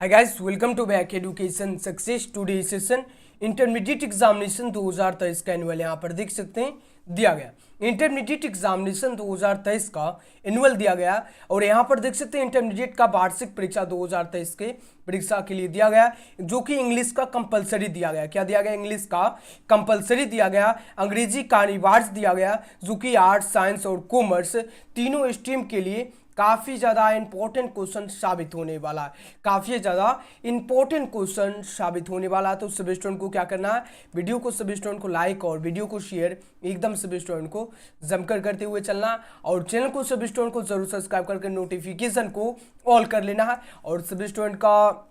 Hi guys, welcome to Back Education Success. Today session intermediate examination 2023 का annual यहाँ पर देख सकते हैं दिया गया। इंटरमीडिएट एग्जामिनेशन 2023 का एनुअल दिया गया और यहाँ पर देख सकते हैं इंटरमीडिएट का वार्षिक परीक्षा 2023 के परीक्षा के लिए दिया गया, जो कि इंग्लिश का कंपलसरी दिया गया। क्या दिया गया? इंग्लिश का कंपलसरी दिया गया। अंग्रेजी का अनिवार्य दिया गया, जो कि आर्ट्स, साइंस और कॉमर्स तीनों स्ट्रीम के लिए काफ़ी ज़्यादा इंपॉर्टेंट क्वेश्चन साबित होने वाला है। काफ़ी ज़्यादा इंपॉर्टेंट क्वेश्चन साबित होने वाला है। तो सभी स्टूडेंट को क्या करना है, वीडियो को सभी स्टूडेंट को लाइक और वीडियो को शेयर एकदम सभी स्टूडेंट को जमकर करते हुए चलना, और चैनल को सभी स्टूडेंट को जरूर सब्सक्राइब करके नोटिफिकेशन को ऑल कर लेना है। और सभी स्टूडेंट का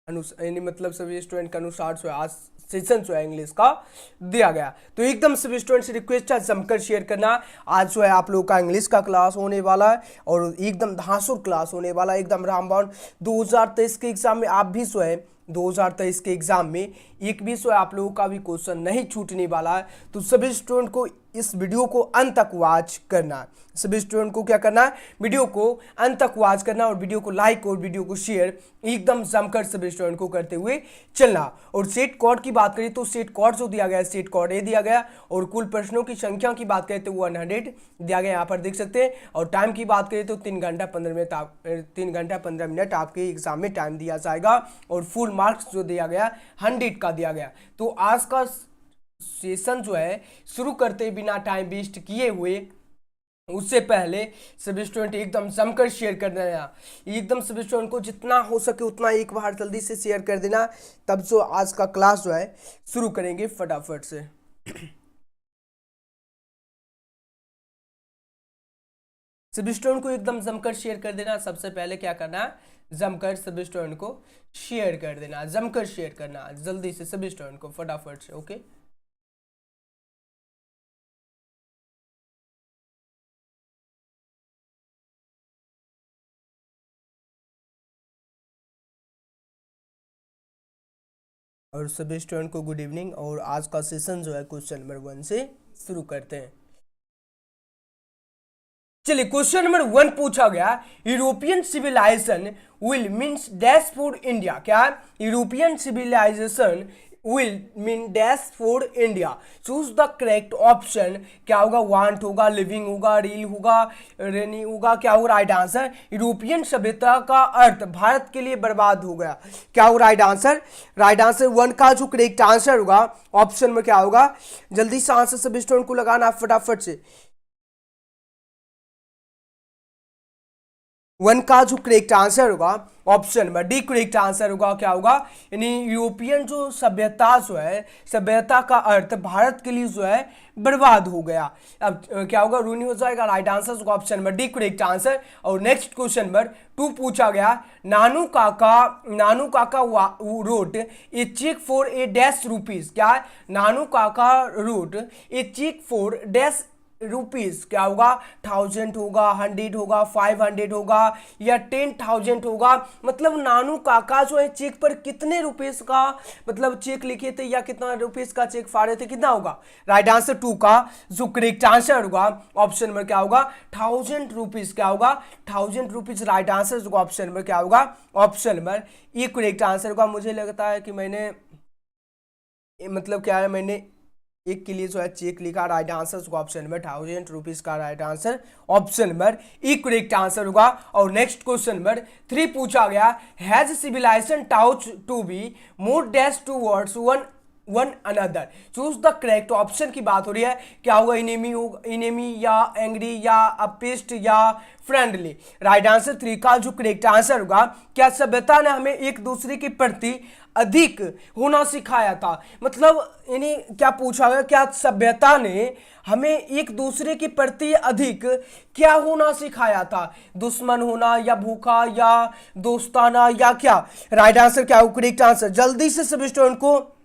मतलब सभी स्टूडेंट के अनुसार जो आज सेशन जो है इंग्लिश का दिया गया, तो एकदम सभी स्टूडेंट से रिक्वेस्ट है जमकर शेयर करना। आज जो है आप लोगों का इंग्लिश का क्लास होने वाला है और एकदम धांसुर क्लास होने वाला है, एकदम रामबाण। 2023 के एग्जाम में आप भी जो है 2023 के एग्जाम में एक भी जो है आप लोगों का भी क्वेश्चन नहीं छूटने वाला है। तो सभी स्टूडेंट को इस वीडियो को अंत तक वॉच करना है। सभी स्टूडेंट को क्या करना है, वीडियो को अंत तक वॉच करना और वीडियो को लाइक और वीडियो को शेयर एकदम जमकर सभी स्टूडेंट को करते हुए चलना। और सेट कोड की बात करें तो सेट कोड जो दिया गया, सेट कोड ए दिया गया। और कुल प्रश्नों की संख्या की बात करें तो 100 दिया गया, यहाँ पर देख सकते हैं। और टाइम की बात करें तो 3 घंटा 15 मिनट आपके एग्जाम में टाइम दिया जाएगा। और फुल मार्क्स जो दिया गया 100 का दिया गया। तो आज का सेशन जो है शुरू करते बिना टाइम वेस्ट किए हुए, उससे पहले सभी स्टूडेंट एकदम जमकर शेयर कर देना। एकदम सभी स्टूडेंट को जितना हो सके उतना एक बार जल्दी से शेयर कर देना, तब जो आज का क्लास जो है शुरू करेंगे फटाफट से। सभी स्टूडेंट को एकदम जमकर शेयर कर देना। सबसे पहले क्या करना है, जमकर सभी स्टूडेंट को शेयर कर देना, जमकर शेयर करना जल्दी से सभी स्टूडेंट को फटाफट से। ओके, और सभी स्टूडेंट को गुड इवनिंग। और आज का सेशन जो है क्वेश्चन नंबर 1 से शुरू करते हैं। चलिए, क्वेश्चन नंबर 1 पूछा गया, European civilization will means dash for India. क्या है? European civilization will mean dash for India. Choose the correct option. क्या होगा? वांट होगा, लिविंग होगा, रील होगा, रेनी होगा, क्या होगा राइट आंसर? यूरोपियन सभ्यता का अर्थ भारत के लिए बर्बाद हो गया। क्या होगा राइट आंसर? राइट आंसर 1 का जो करेक्ट आंसर होगा ऑप्शन में क्या होगा? जल्दी से आंसर सभी स्टूडेंट को लगाना फटाफट से। 1 का जो करेक्ट आंसर होगा option number D correct answer होगा। क्या होगा? यानी यूरोपियन जो सभ्यता जो है, सभ्यता का अर्थ भारत के लिए जो है बर्बाद हो गया। अब क्या होगा? रूनी हो जाएगा। राइट आंसर होगा option number D correct answer. और नेक्स्ट क्वेश्चन नंबर 2 पूछा गया, Nanu Kaka wrote a cheque for a dash rupees. क्या है? Nanu Kaka wrote a cheque for dash rupees. क्या होगा? 1000 होगा, 100 होगा, 500 होगा या 10,000 होगा। मतलब नानू काका जो है चेक पर कितने रुपीस का मतलब चेक लिखे थे या कितना रुपीस का चेक फाड़े थे, कितना होगा? राइट आंसर 2 का जो करेक्ट आंसर होगा ऑप्शन नंबर क्या होगा? 1000 रुपीज। क्या होगा? 1000 रुपीज राइट आंसर होगा ऑप्शन नंबर क्या होगा? ऑप्शन नंबर ये करेक्ट आंसर होगा। मुझे लगता है कि मैंने मतलब क्या है, मैंने एक के लिए जो है चेक लिखा। राइट आंसर होगा ऑप्शन नंबर 1000 रुपीज का right answer option number E correct answer होगा। और नेक्स्ट क्वेश्चन नंबर 3 पूछा गया, has civilization touch to be more dash towards one another. Choose the correct option की बात हो रही है। क्या होगा? इनेमी या एंग्री या अपेस्ट या फ्रेंडली। राइट आंसर 3 का जो करेक्ट आंसर होगा, क्या सभ्यता ने हमें एक दूसरे के प्रति अधिक होना सिखाया था। मतलब यानी क्या पूछा गया, क्या सभ्यता ने हमें एक दूसरे के प्रति अधिक क्या होना सिखाया था? दुश्मन होना या भूखा या दोस्ताना या क्या? राइट आंसर क्या होगा? Correct answer. जल्दी से सभी स्टूडेंट को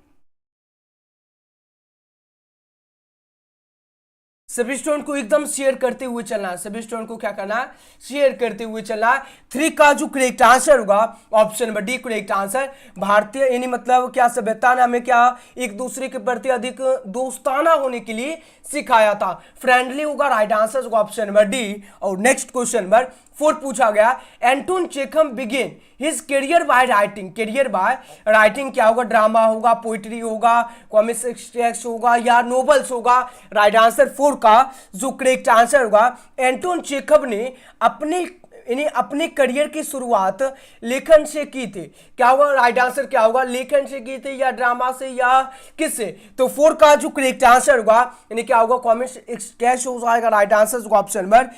सभी स्टूडेंट को एकदम शेयर करते हुए चलना है। सभी स्टूडेंट को क्या करना है? शेयर करते हुए चलना है। 3 का जो करेक्ट आंसर होगा option number D correct answer. भारतीय यानी मतलब क्या सभ्यता ने हमें क्या एक दूसरे के प्रति अधिक दोस्ताना होने के लिए सिखाया था। फ्रेंडली होगा राइट आंसर होगा ऑप्शन नंबर डी। और नेक्स्ट क्वेश्चन नंबर फोर्थ पूछा गया, Anton Chekhov begin his career by writing, career by writing क्या होगा, ड्रामा होगा, पोइट्री होगा, कॉमिक टेक्स्ट होगा या नोवेल्स होगा। राइट आंसर 4 का जो करेक्ट आंसर होगा, एंटोन चेखव ने अपने करियर की शुरुआत लेखन से की थी। क्या होगा राइट आंसर, क्या होगा, लेखन से की थी या ड्रामा से या किससे? तो 4 का जो करेक्ट आंसर होगा यानी क्या होगा, कॉमिक टेक्स्ट हो जाएगा। राइट आंसर होगा ऑप्शन नंबर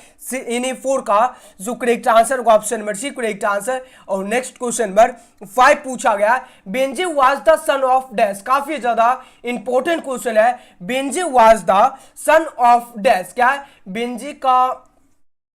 यानी 4 का जो करेक्ट आंसर होगा option number C correct answer. और नेक्स्ट क्वेश्चन नंबर 5 पूछा गया, Benjy was the son of dash, काफी ज्यादा इंपॉर्टेंट क्वेश्चन है। Benjy was the son of dash, क्या है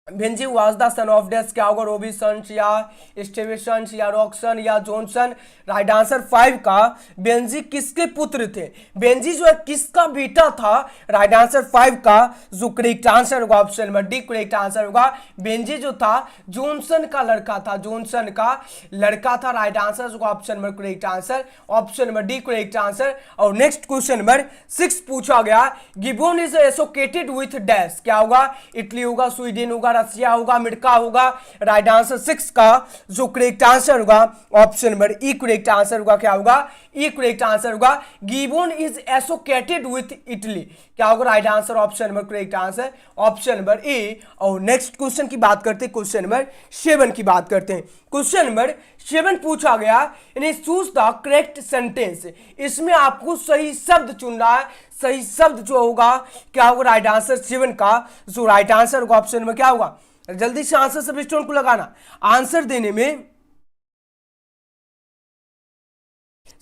Benjy was the son of dash, क्या होगा, रोबिन्सन या स्टीवेंसन या रॉकसन या जॉनसन। राइट आंसर 5 का बेंजी किसके पुत्र थे? बेंजी जो है किसका बेटा था? राइट आंसर 5 का जो करेक्ट आंसर होगा option number D correct answer होगा। बेंजी जो था जॉनसन का लड़का था, जॉनसन का लड़का था। राइट आंसर होगा option number correct answer, option number D correct answer. और नेक्स्ट क्वेश्चन नंबर 6 पूछा गया, Gibbon is associated with dash, क्या होगा, इटली होगा, स्वीडन होगा, रसिया होगा, अमेरिका होगा। राइट आंसर 6 का जो करेक्ट आंसर होगा option number E correct answer होगा, क्या होगा, ई करेक्ट आंसर होगा। Gibbon is associated with Italy, क्या होगा, right answer option number correct answer, option number A. और नेक्स्ट क्वेश्चन की बात करते हैं, क्वेश्चन नंबर 7 की बात करते हैं। क्वेश्चन नंबर 7 पूछा गया, यानी चूज द करेक्ट सेंटेंस, इसमें आपको सही शब्द चुनना है। सही शब्द जो होगा क्या होगा, राइट आंसर 7 का जो राइट आंसर होगा ऑप्शन में क्या होगा, जल्दी से आंसर सब स्टोन को लगाना। आंसर देने में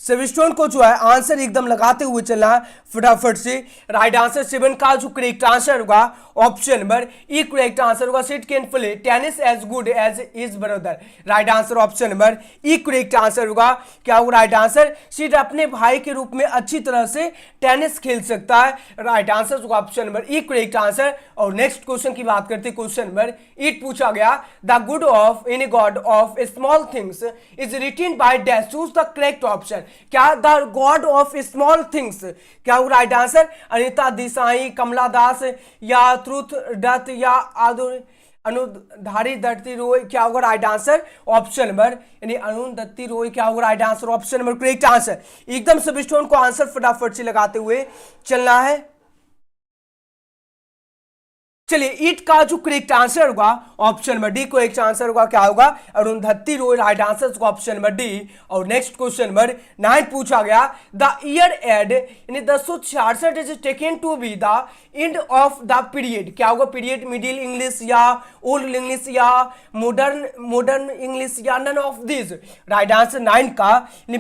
सेविस्टोन को जो है आंसर एकदम लगाते हुए चलना है फटाफट से। राइट आंसर 7 का जो करेक्ट आंसर होगा option number E correct answer होगा, sit can play tennis as good as is brother. Right answer option number E correct answer होगा, क्या होगा, राइट आंसर सिट अपने भाई के रूप में अच्छी तरह से टेनिस खेल सकता है। राइट आंसर होगा option number E correct answer. और नेक्स्ट क्वेश्चन की बात करते हैं, क्वेश्चन नंबर 8 पूछा गया, the good of in God of small things is written by dash, choose the correct option. क्या the God of small things, क्या होगा राइट आंसर, अनिता देसाई, कमला दास या ट्रुथ डथ या अनुधारी दत्ती रॉय, क्या होगा राइट आंसर ऑप्शन नंबर यानी अरुण दत्ती रॉय, क्या होगा right answer option number correct answer. एकदम सब स्टोन को आंसर फटाफट से लगाते हुए चलना है। चलिए ईट का जो करेक्ट आंसर होगा option number D correct answer होगा, क्या होगा, अरुंधति रॉय। राइट आंसर होगा ऑप्शन नंबर डी। और नेक्स्ट क्वेश्चन नंबर 9 पूछा गया, द ईयर एड यानी 1066 is taken to be the end of the period, क्या होगा, पीरियड मिडिल इंग्लिश या ओल्ड इंग्लिश या मॉडर्न इंग्लिश या none of this. Right answer 9 का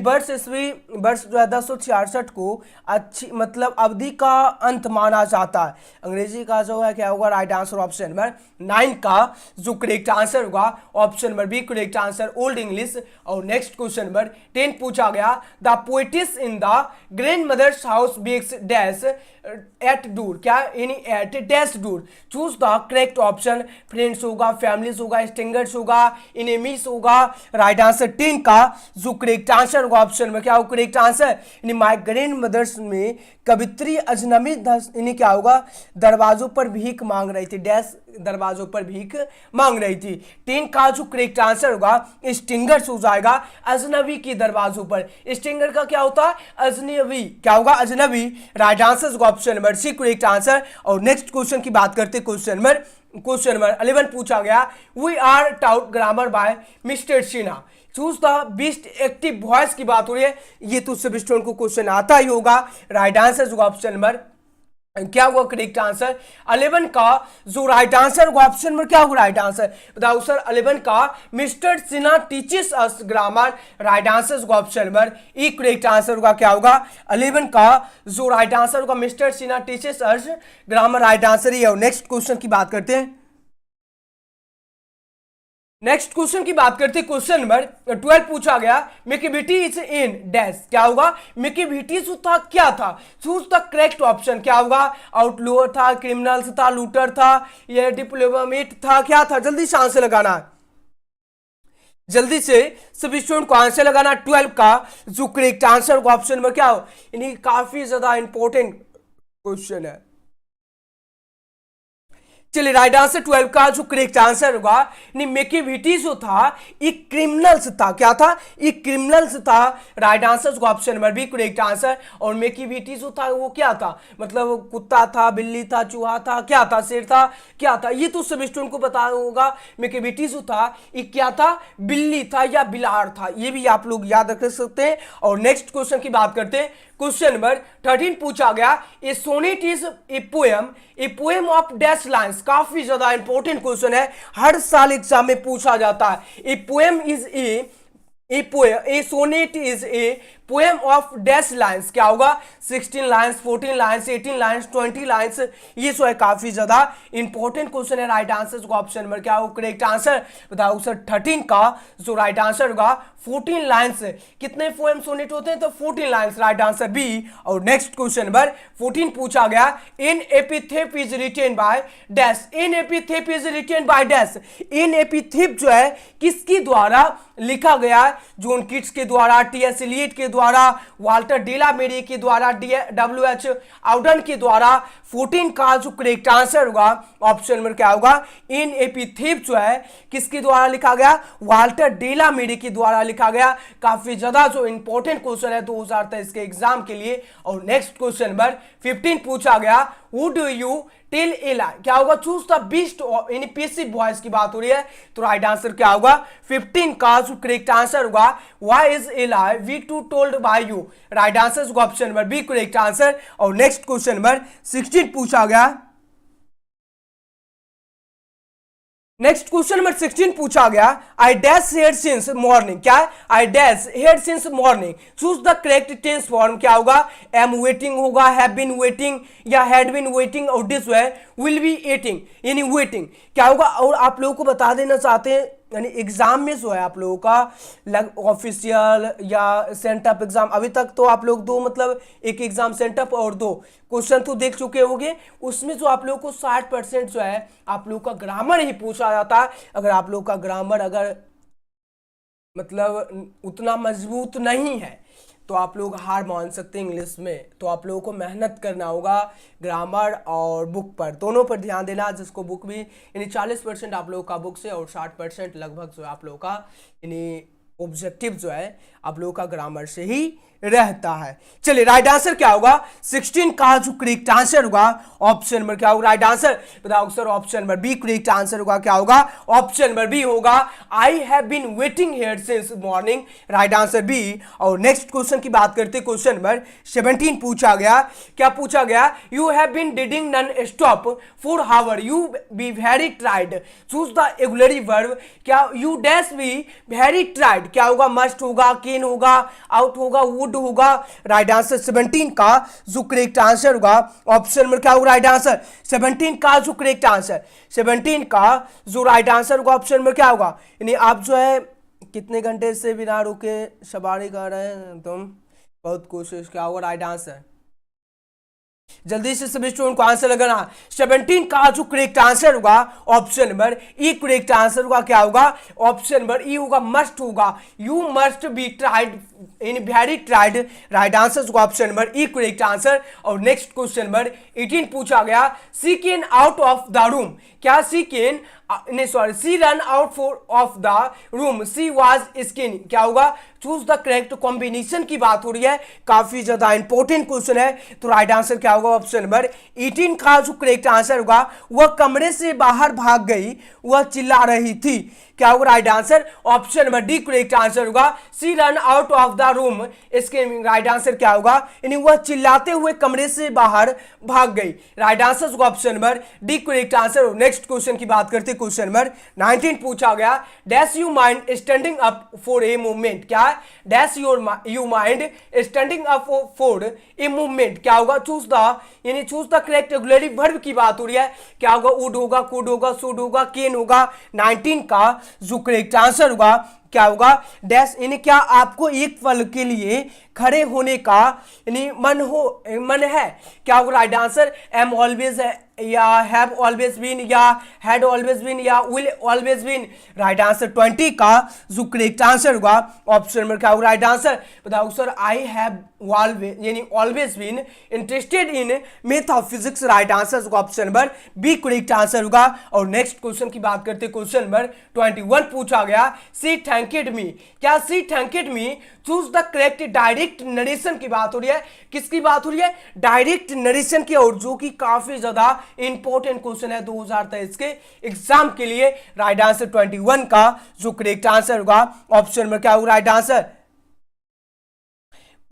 वर्ष ईस्वी वर्ष 1066 को अच्छी मतलब अवधि का अंत माना जाता है। अंग्रेजी का जो है क्या होगा, राइट आंसर ऑप्शन नंबर 9 का जो करेक्ट आंसर होगा option number B correct answer, old English. और नेक्स्ट क्वेश्चन नंबर 10 पूछा गया, the poetess in the grandmother's house begs dash at door, क्या यानी at dash door, choose the correct option. Friends होगा, families होगा, strangers होगा, enemies होगा। Right answer 10 का जो करेक्ट आंसर होगा ऑप्शन में क्या होगा करेक्ट आंसर, यानी माय ग्रैंड मदर्स में कवित्री अजनबी यानी क्या होगा, दरवाजों पर भीख मांग रही थी, डैश दरवाजों पर भीख मांग रही थी। 10 का जो करेक्ट आंसर होगा स्टिंगर्स हो जाएगा, अजनबी की दरवाजों पर। स्टिंगर का क्या होता है, अजनबी, क्या होगा, अजनबी। राइट आंसर होगा option number C correct answer. और नेक्स्ट क्वेश्चन की बात करते हैं, क्वेश्चन नंबर 11 पूछा गया, we are taught grammar by mister Sinha, choose the best active voice की बात हो रही है। ये तो सब स्टूडेंट को क्वेश्चन आता ही होगा। राइट आंसर होगा ऑप्शन नंबर क्या होगा करेक्ट आंसर 11 का जो राइट आंसर होगा ऑप्शन में क्या होगा राइट आंसर बताओ सर। 11 का Mister Sinha teaches us grammar, right answer होगा option number E correct answer होगा, क्या होगा 11 का जो राइट आंसर होगा Mister Sinha teaches us grammar, right answer ही है। नेक्स्ट क्वेश्चन की बात करते हैं, नेक्स्ट क्वेश्चन की बात करते हैं, क्वेश्चन नंबर 12 पूछा गया, मिकीबिटी इज इन डैश, क्या होगा, मिकीबिटी जो था क्या था, चूज द करेक्ट ऑप्शन। क्या होगा, आउटलोअर था, क्रिमिनल्स था, लूटर था, या डिप्लोमेट था, क्या था, जल्दी से आंसर लगाना है, जल्दी से सभी स्टूडेंट को आंसर लगाना। 12 का जो करेक्ट आंसर होगा ऑप्शन नंबर क्या हो, यानी काफी ज्यादा इंपॉर्टेंट क्वेश्चन है। चलिए राइट आंसर 12 का जो करेक्ट आंसर होगा, मेकियावेली जो था एक क्रिमिनल्स था। क्या था? एक क्रिमिनल्स था। राइट आंसर को option number B correct answer. और मेकियावेली जो था वो क्या था? मतलब कुत्ता था, बिल्ली था, चूहा था, क्या था? शेर था, क्या था? ये तो सब स्टूडेंट को पता होगा। मेकियावेली जो था एक क्या था? बिल्ली था या बिलाड़ था। ये भी आप लोग याद रख सकते हैं। और नेक्स्ट क्वेश्चन की बात करते हैं। क्वेश्चन नंबर 13 पूछा गया, a sonnet is a poem of dash lines. काफी ज्यादा इंपॉर्टेंट क्वेश्चन है, हर साल एग्जाम में पूछा जाता है। A poem is a sonnet is a poem of dash lines. क्या होगा? 16 लाइन्स, 14 लाइन्स, 18 लाइन्स, 20 लाइन्स। ये जो है काफी ज्यादा इंपॉर्टेंट क्वेश्चन है। राइट आंसर को ऑप्शन नंबर क्या होगा करेक्ट आंसर? बताओ सर 13 का जो राइट आंसर होगा 14 लाइन्स। कितने पोएम सोनेट होते हैं? तो 14 लाइन्स। Right answer B. और नेक्स्ट क्वेश्चन नंबर 14 पूछा गया, an epitaph is written by dash. An epitaph is written by dash. An epitaph जो है किसके द्वारा लिखा गया? जॉन किट्स के द्वारा, टी.एस. एलियट के द्वारा, वाल्टर डेला मेरी के द्वारा, डब्ल्यू.एच. आउडन के द्वारा। 14 का जो करेक्ट आंसर होगा ऑप्शन नंबर क्या होगा? इन एपिथेप जो है किसके द्वारा लिखा गया? वाल्टर डेला मेरी के द्वारा लिखा गया। काफी ज्यादा जो इंपॉर्टेंट क्वेश्चन है 2023 के एग्जाम के लिए। और नेक्स्ट क्वेश्चन नंबर 15 पूछा गया, who do you tell a lie. क्या होगा? चूज द बेस्ट, यानी पैसिव वॉइस की बात हो रही है। तो राइट आंसर क्या होगा? 15 का जो करेक्ट आंसर होगा, why is a lie we to told by you. Right answer होगा option number B correct answer. और नेक्स्ट क्वेश्चन नंबर 16 पूछा गया। नेक्स्ट क्वेश्चन नंबर 16 पूछा गया, I dash here since morning. क्या है? I dash here since morning. Choose the correct tense form. क्या होगा? एम वेटिंग होगा, हैव बीन वेटिंग, या हैड बीन वेटिंग, और this way will be eating, यानी वेटिंग। क्या होगा? और आप लोगों को बता देना चाहते हैं, यानी एग्जाम में जो है आप लोगों का ऑफिशियल या सेंटअप एग्जाम, अभी तक तो आप लोग दो, मतलब एक एग्जाम सेंटअप और दो क्वेश्चन तो देख चुके होंगे। उसमें जो आप लोगों को 60% जो है आप लोग का ग्रामर ही पूछा जाता है। अगर आप लोग का ग्रामर अगर मतलब उतना मजबूत नहीं है तो आप लोग हार मान सकते हैं इंग्लिश में। तो आप लोगों को मेहनत करना होगा ग्रामर और बुक पर, दोनों पर ध्यान देना। जिसको बुक भी यानी 40% आप लोगों का बुक से और 60% लगभग जो है आप लोगों का यानी ऑब्जेक्टिव जो है आप लोगों का ग्रामर से ही रहता है। चलिए राइट आंसर क्या होगा? 16 का जो करेक्ट आंसर होगा ऑप्शन नंबर क्या होगा? राइट आंसर बताओ sir. Option number B correct answer होगा। क्या होगा? ऑप्शन नंबर बी होगा, I have been waiting here since morning. Right answer B. और नेक्स्ट क्वेश्चन की बात करते हैं। क्वेश्चन नंबर 17 पूछा गया। क्या पूछा गया? You have been reading non stop for hour, you be very tired. Choose the auxiliary verb. क्या? You dash be very tired. क्या होगा? मस्ट होगा, कैन होगा, आउट होगा, वुड होगा। राइट आंसर 17 का जो करेक्ट आंसर होगा ऑप्शन नंबर क्या होगा? राइट आंसर 17 का जो करेक्ट आंसर 17 का जो राइट आंसर होगा ऑप्शन नंबर क्या होगा? यानी आप जो है कितने घंटे से बिना रुके सवारी कर रहे हैं तुम, बहुत कोशिश। क्या होगा राइट आंसर? जल्दी से सभी स्टूडेंट को आंसर लगाना। 17 का जो करेक्ट आंसर होगा option number E correct answer होगा। क्या होगा? ऑप्शन नंबर ई होगा, मस्ट होगा। You must be tired in very tired. Right answer होगा option number E correct answer. और नेक्स्ट क्वेश्चन नंबर 18 पूछा गया, she can out of the room. क्या? सी कैन नहीं sorry, she ran out of the room, she was skin. क्या होगा? Choose the correct combination की बात हो रही है। काफी ज्यादा इंपॉर्टेंट क्वेश्चन है। तो राइट आंसर क्या होगा? ऑप्शन नंबर 18 का जो करेक्ट आंसर होगा, वह कमरे से बाहर भाग गई, वह चिल्ला रही थी। क्या होगा? Right answer option number D correct answer होगा, she ran out of the room. इसके राइट आंसर क्या होगा? यानी वह चिल्लाते हुए कमरे से बाहर भाग गई। राइट आंसर होगा option number D correct answer. Next question की बात करते हैं। क्वेश्चन नंबर 19 पूछा गया, dash you mind standing up for a movement. क्या है? Dash you mind standing up for a movement. क्या होगा? चूज द यानी choose the correct auxiliary verb की बात हो रही है। क्या होगा? वुड होगा, कुड होगा, शुड होगा, कैन होगा। 19 का जो करेक्ट आंसर होगा क्या होगा डैश, यानी क्या आपको एक पल के लिए खड़े होने का यानी मन है, क्या होगा राइट आंसर एम ऑलवेज है या हैव ऑलवेज बीन या हैड ऑलवेज बीन या will always been. Right answer 20 का जो करेक्ट आंसर होगा ऑप्शन नंबर क्या होगा राइट आंसर, बताओ सर आई हैव ऑलवेज यानी always been interested in math of physics. Right answer होगा option number B correct answer होगा। और नेक्स्ट क्वेश्चन की बात करते हैं, क्वेश्चन नंबर 21 पूछा गया सी थैंकेड मी, क्या she thanked me choose the correct direct narration की बात हो रही है, किसकी बात हो रही है डायरेक्ट नरेशन की, और जो कि काफी ज्यादा इंपॉर्टेंट क्वेश्चन है 2023 के एग्जाम के लिए। राइट आंसर 21 का जो करेक्ट आंसर होगा ऑप्शन नंबर क्या होगा राइट आंसर,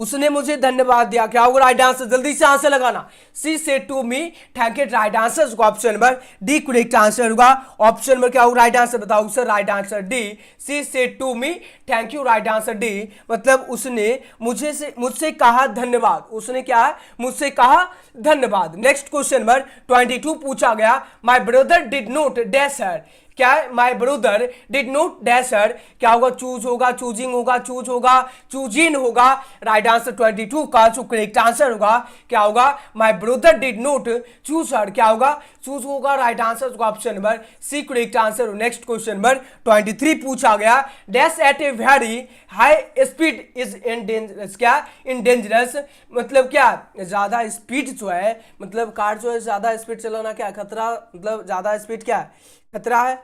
उसने मुझे धन्यवाद दिया, क्या होगा राइट आंसर, जल्दी से आंसर लगाना। She said to me thank you, right answer option number D correct answer होगा। ऑप्शन नंबर क्या होगा राइट आंसर, बताओ sir right answer D, she said to me thank you, right answer D, मतलब उसने मुझसे कहा धन्यवाद, उसने क्या है मुझसे कहा धन्यवाद। नेक्स्ट क्वेश्चन नंबर 22 पूछा गया माई brother did not dash her, क्या है माई brother did not dash her, क्या होगा चूज होगा चूजिंग होगा चूज होगा चूजिन होगा। राइट आंसर 22 का जो करेक्ट आंसर होगा क्या होगा my brother did not choose her, क्या होगा चूज होगा। Right answer option number C correct answer. Next question number 23 पूछा गया dash at a very high speed is in dangerous, क्या इन डेंजरस मतलब क्या ज्यादा स्पीड जो है, मतलब कार जो है ज्यादा स्पीड चलाना क्या खतरा, मतलब ज्यादा स्पीड क्या है खतरा है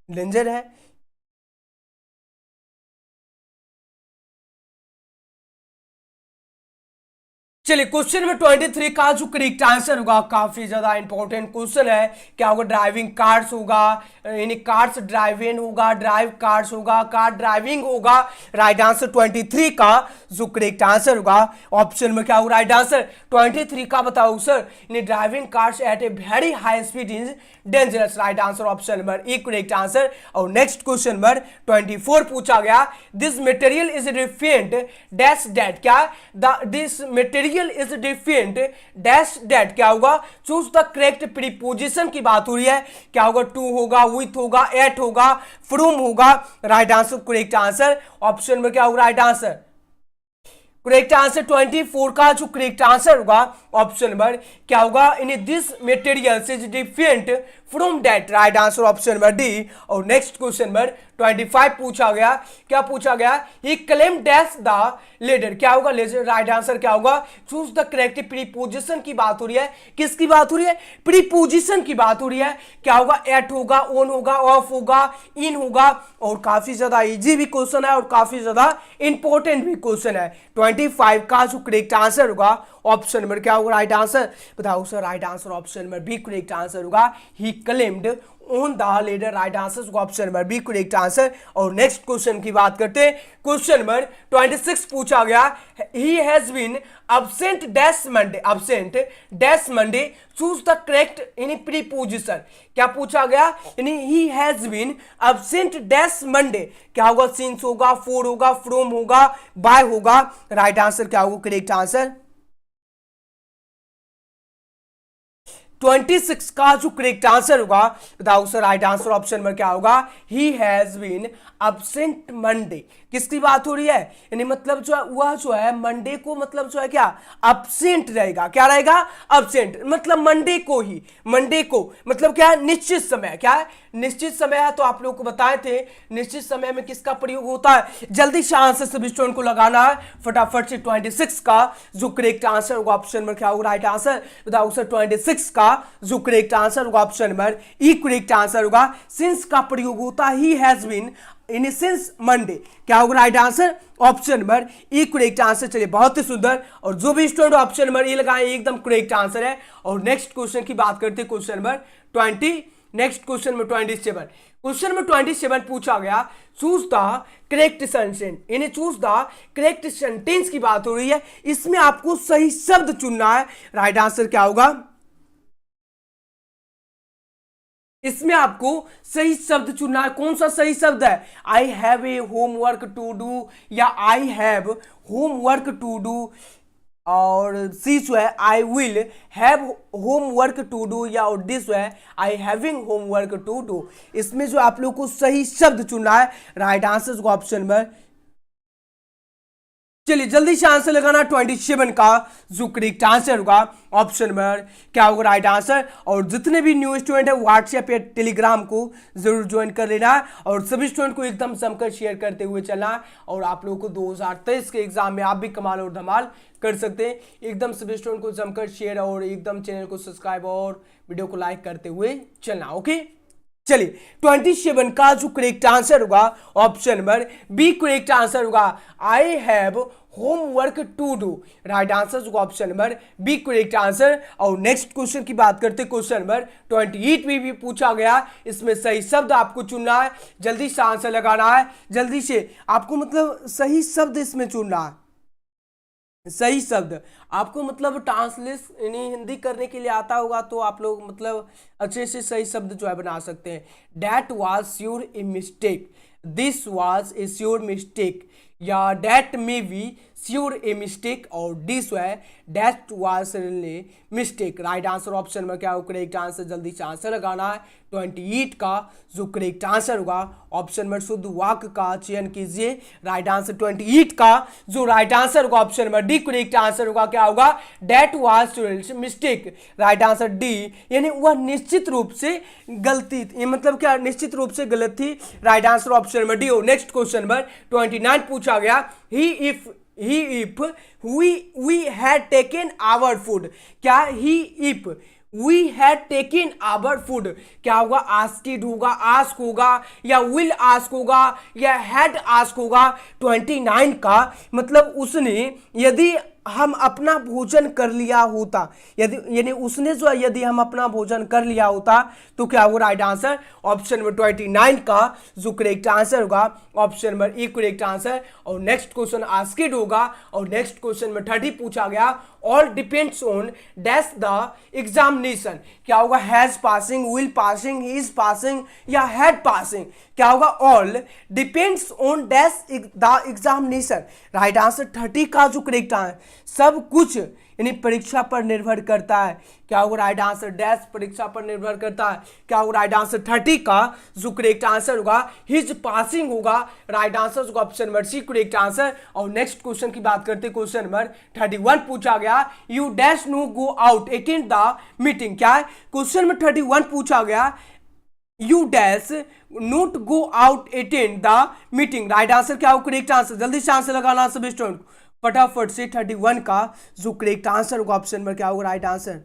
डेंजर है। चलिए क्वेश्चन नंबर 23 का जो करेक्ट आंसर होगा काफी ज्यादा इंपॉर्टेंट क्वेश्चन है, क्या होगा ड्राइविंग कार्स होगा, यानी कार्स ड्राइविंग होगा, ड्राइव कार्स होगा, कार ड्राइविंग होगा। राइट आंसर 23 का जो करेक्ट आंसर होगा ऑप्शन में क्या होगा राइट आंसर 23 का, बताओ सर यानी driving cars at a very high speed is dangerous. Right answer option number A correct answer. और नेक्स्ट क्वेश्चन नंबर 24 पूछा गया this material is different dash that, क्या this material is different dash that, क्या होगा choose the correct preposition की बात हो रही है, क्या होगा टू होगा विथ होगा एट होगा फ्रॉम होगा। Right answer correct answer option में क्या होगा राइट आंसर, करेक्ट आंसर 24 का जो करेक्ट आंसर होगा ऑप्शन नंबर क्या होगा in this material is different from that. Right answer option number D. और नेक्स्ट क्वेश्चन नंबर 25 पूछा गया, क्या पूछा गया ही क्लेम डैश द लेडर, क्या होगा लेडर। राइट आंसर क्या होगा चूज द करेक्ट प्रीपोजिशन की बात हो रही है, किसकी बात हो रही है प्रीपोजिशन की बात हो रही है, क्या होगा एट होगा ऑन होगा ऑफ होगा इन होगा। और काफी ज्यादा इजी भी क्वेश्चन है और काफी ज्यादा इंपॉर्टेंट भी क्वेश्चन है। 25 का जो करेक्ट आंसर होगा ऑप्शन नंबर क्या होगा राइट आंसर, बताओ sir right answer option number B correct answer होगा he climbed on the ladder. Right answer option number B correct answer. और नेक्स्ट क्वेश्चन की बात करते हैं, क्वेश्चन नंबर 26 पूछा गया he has been absent dash Monday, absent dash Monday choose the correct यानी preposition, क्या पूछा गया यानी he has been absent dash Monday, क्या होगा सिंस होगा फॉर होगा फ्रॉम होगा बाय होगा। राइट आंसर क्या होगा करेक्ट आंसर 26 का जो करेक्ट आंसर होगा, बताओ sir right answer option number क्या होगा he has been absent Monday, किसकी बात हो रही है यानी मतलब जो है वह जो है मंडे को मतलब जो है क्या absent रहेगा, क्या रहेगा absent मतलब मंडे को ही, मंडे को मतलब क्या है निश्चित समय, क्या है निश्चित समय है। तो आप लोग को बताए थे निश्चित समय में किसका प्रयोग होता है, जल्दी से आंसर सभी स्टूडेंट को लगाना है फटाफट से। 26 का जो करेक्ट आंसर होगा ऑप्शन नंबर क्या होगा राइट आंसर, बताओ सर 26 का जो करेक्ट आंसर होगा option number E correct answer होगा। सिंस का प्रयोग होता he has been in since Monday, क्या होगा right answer option number E correct answer. चलिए बहुत ही सुंदर, और जो भी स्टूडेंट ऑप्शन नंबर ई लगाए एकदम करेक्ट आंसर है। और नेक्स्ट क्वेश्चन की बात करते हैं question number 20, next question number 27, question number 27 पूछा गया चूज द करेक्ट सेंटेंस, यानी चूज द करेक्ट सेंटेंस की बात हो रही है, इसमें आपको सही शब्द चुनना है। राइट आंसर क्या होगा, इसमें आपको सही शब्द चुनना है। कौन सा सही शब्द है, I have a homework to do या I have homework to do और सी जो है I will have homework to do, या और डी जो है I having homework to do. इसमें जो आप लोग को सही शब्द चुनना है। राइट आंसर को ऑप्शन नंबर, चलिए जल्दी से आंसर लगाना 27 का जो करेक्ट आंसर होगा ऑप्शन नंबर क्या होगा राइट आंसर। और जितने भी न्यू स्टूडेंट है व्हाट्सएप या टेलीग्राम को जरूर ज्वाइन कर लेना है और सभी स्टूडेंट को एकदम जमकर शेयर करते हुए चलना है। और आप लोगों को 2023 के एग्जाम में आप भी कमाल और धमाल कर सकते हैं। एकदम सभी स्टूडेंट को जमकर शेयर और एकदम चैनल को सब्सक्राइब और वीडियो को लाइक करते हुए चलना। ओके चलिए 27 का जो करेक्ट आंसर होगा option number B correct answer होगा I have homework to do. Right answer होगा option number B correct answer. और नेक्स्ट क्वेश्चन की बात करते हैं क्वेश्चन नंबर 28 में भी पूछा गया। इसमें सही शब्द आपको चुनना है, जल्दी से आंसर लगाना है, जल्दी से आपको मतलब सही शब्द इसमें चुनना है। सही शब्द आपको मतलब ट्रांसलेट यानी हिंदी करने के लिए आता होगा तो आप लोग मतलब अच्छे से सही शब्द जो है बना सकते हैं। That was sure a mistake, this was a sure mistake, या that may be sure a mistake, और दिस है that was really mistake. Right answer option number क्या होगा करेक्ट आंसर, जल्दी से आंसर लगाना है। 28 का जो करेक्ट आंसर होगा ऑप्शन नंबर शुद्ध वाक्य का चयन कीजिए। राइट आंसर 28 का जो राइट आंसर होगा option number D correct answer होगा क्या होगा that was mistake. Right answer D यानी वह निश्चित रूप से गलती थी, मतलब क्या निश्चित रूप से गलत थी। Right answer option number D. Next question number 29 पूछा गया ही if we had taken our food, क्या he if we had taken our food क्या होगा आस्क्ड होगा, आस्क होगा, या विल आस्क होगा, या हैड आस्क होगा। 29 का मतलब उसने यदि हम अपना भोजन कर लिया होता, यदि यानी उसने जो यदि हम अपना भोजन कर लिया होता तो क्या होगा राइट आंसर ऑप्शन नंबर 29 का जो करेक्ट आंसर होगा option number A correct answer. और नेक्स्ट क्वेश्चन आस्क्ड होगा। और नेक्स्ट क्वेश्चन में 30 पूछा गया all depends on dash the examination क्या होगा has passing, will passing, is passing, या हैड पासिंग। क्या होगा all depends on dash the examination. Right answer 30 का जो करेक्ट आंसर सब कुछ यानी परीक्षा पर निर्भर करता है। क्या होगा राइट आंसर डैश परीक्षा पर निर्भर करता है। क्या होगा राइट आंसर 30 का जो करेक्ट आंसर होगा हिज पासिंग होगा। राइट आंसर होगा option number C correct answer. और नेक्स्ट क्वेश्चन की बात करते हैं क्वेश्चन नंबर 31 पूछा गया you dash no go out attend the meeting. क्या है क्वेश्चन नंबर 31 पूछा गया you dash not go out attend the meeting. Right answer क्या होगा करेक्ट आंसर, जल्दी से आंसर लगाना सभी स्टूडेंट फटाफट से। 31 का जो करेक्ट आंसर होगा ऑप्शन नंबर क्या होगा राइट आंसर।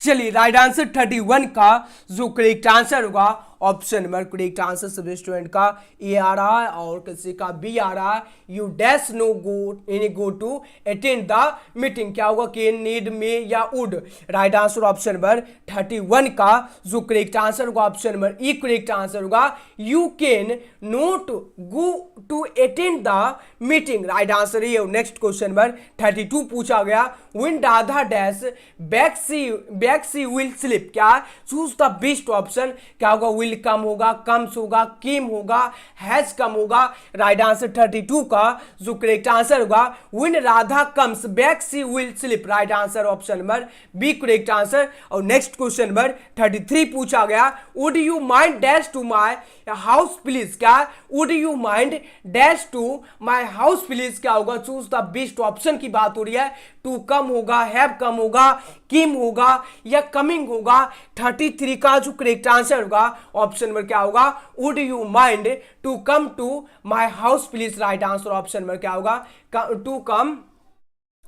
चलिए राइट आंसर 31 का जो करेक्ट आंसर होगा ऑप्शन नंबर करेक्ट आंसर सभी स्टूडेंट का ए आ रहा है और किसी का बी आ रहा है। You dash no go any go to attend the meeting क्या होगा कैन, नीड, मे, या would. Right answer option number 31 का जो करेक्ट आंसर होगा option number E correct answer होगा you can not go to attend the meeting. Right answer ये। Next question number 32 पूछा गया when Radha dash back she will sleep क्या choose the best option. क्या होगा विल कम होगा, comes होगा, केम होगा, हैज कम होगा। राइट आंसर 32 का जो करेक्ट आंसर होगा when Radha comes back she will sleep. Right answer option number B correct answer. और नेक्स्ट क्वेश्चन नंबर 33 पूछा गया would you mind dash to my house please. क्या would you mind dash to my house please. क्या होगा choose the best option की बात हो रही है। टू कम होगा, हैव कम होगा, किम होगा, या कमिंग होगा। 33 का जो करेक्ट आंसर होगा ऑप्शन नंबर क्या होगा would you mind to come to my house please. Right answer option number क्या होगा to come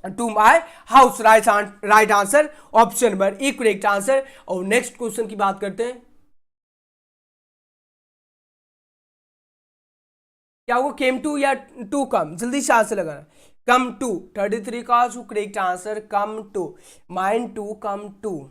to my house. Right answer option number A correct answer. और नेक्स्ट क्वेश्चन की बात करते हैं क्या होगा केम टू या टू कम, जल्दी से आंसर लगाना। कम टू 33 का जो correct answer come to, mind to, come to.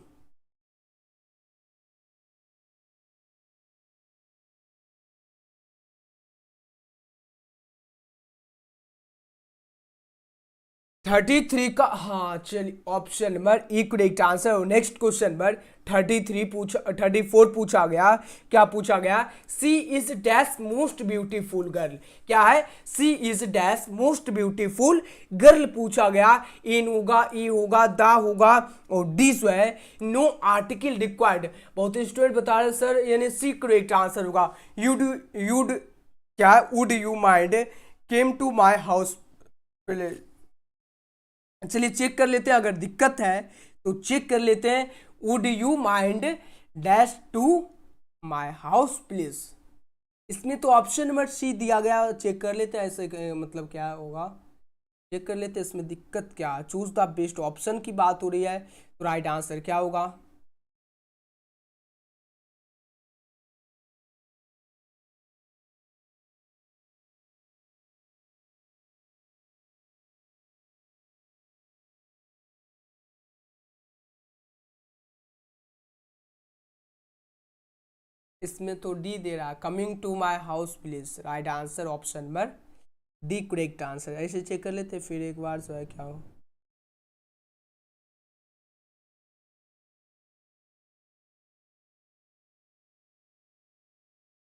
33 33 का, हाँ चलिए option number E correct answer. और नेक्स्ट क्वेश्चन नंबर 34 पूछा गया। क्या पूछा गया? She is dash most beautiful girl. क्या है? She is dash most beautiful girl पूछा गया। इन होगा, ई होगा, दा होगा और डी जो है नो आर्टिकल रिक्वायर्ड। बहुत स्टूडेंट बता रहे सर यानी सी करेक्ट आंसर होगा। यूड क्या है? Would you mind came to my house. चलिए चेक कर लेते हैं, अगर दिक्कत है तो चेक कर लेते हैं। Would you mind dash to my house please. इसमें तो ऑप्शन नंबर सी दिया गया, चेक कर लेते हैं ऐसे मतलब क्या होगा, चेक कर लेते हैं इसमें दिक्कत क्या। चूज द बेस्ट ऑप्शन की बात हो रही है, तो राइट आंसर क्या होगा? इसमें तो डी दे रहा है, coming to my house please. Right answer option number D correct answer. ऐसे चेक कर लेते फिर एक बार जो है क्या हो।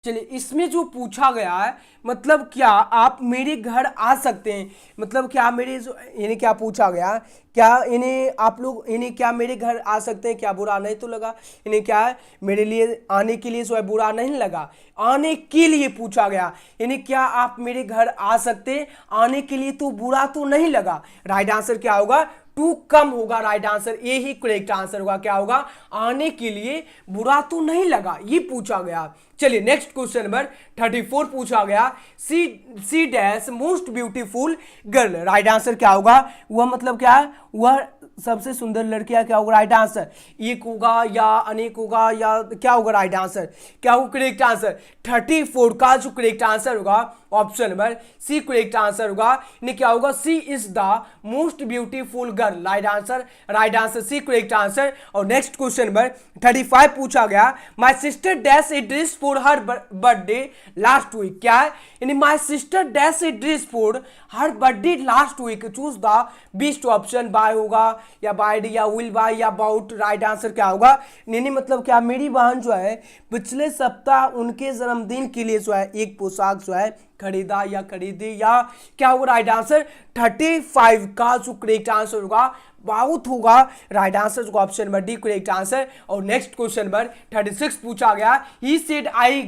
चलिए इसमें जो पूछा गया है मतलब क्या आप मेरे घर आ सकते हैं, मतलब क्या मेरे जो इन्हें क्या पूछा गया, क्या इन्हें आप लोग इन्हें क्या मेरे घर आ सकते हैं, क्या बुरा नहीं तो लगा? इन्हें क्या है मेरे लिए आने के लिए जो है बुरा नहीं लगा, आने के लिए पूछा गया। इन्हें क्या आप मेरे घर आ सकते हैं, आने के लिए तो बुरा तो नहीं लगा। राइट आंसर क्या होगा? टू कम होगा। राइट आंसर ये ही करेक्ट आंसर होगा। क्या होगा? आने के लिए बुरा तो नहीं लगा, ये पूछा गया। चलिए नेक्स्ट क्वेश्चन नंबर 34 पूछा गया। सी dash most beautiful girl. Right answer क्या होगा? वह मतलब क्या है? वह सबसे सुंदर लड़कियां क्या होगा? राइट आंसर एक होगा या अनेक होगा या क्या होगा? राइट आंसर क्या होगा? करेक्ट आंसर 34 का जो करेक्ट आंसर होगा option number C correct answer होगा। नहीं क्या होगा? She is the most beautiful girl. Right answer C correct answer. और नेक्स्ट क्वेश्चन नंबर 35 पूछा गया। My sister dash a dress for her birthday last week. क्या है? यानी my sister dash a dress for her birthday last week. Choose the best option, buy होगा या bide या will buy या about. Right answer क्या होगा? यानी मतलब क्या मेरी बहन जो है पिछले सप्ताह उनके जन्मदिन के लिए जो है एक पोशाक जो है खरीदा या खरीदी या क्या होगा? राइट आंसर 35 का जो करेक्ट आंसर होगा बहुत होगा। राइट आंसर जो option number D correct answer. और नेक्स्ट क्वेश्चन नंबर 36 पूछा गया। He said I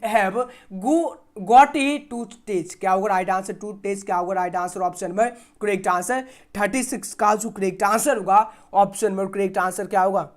have got a to test. क्या होगा? राइट आंसर टू टेस्ट क्या होगा? Right answer option number correct answer 36 का जो करेक्ट आंसर होगा ऑप्शन नंबर करेक्ट आंसर क्या होगा?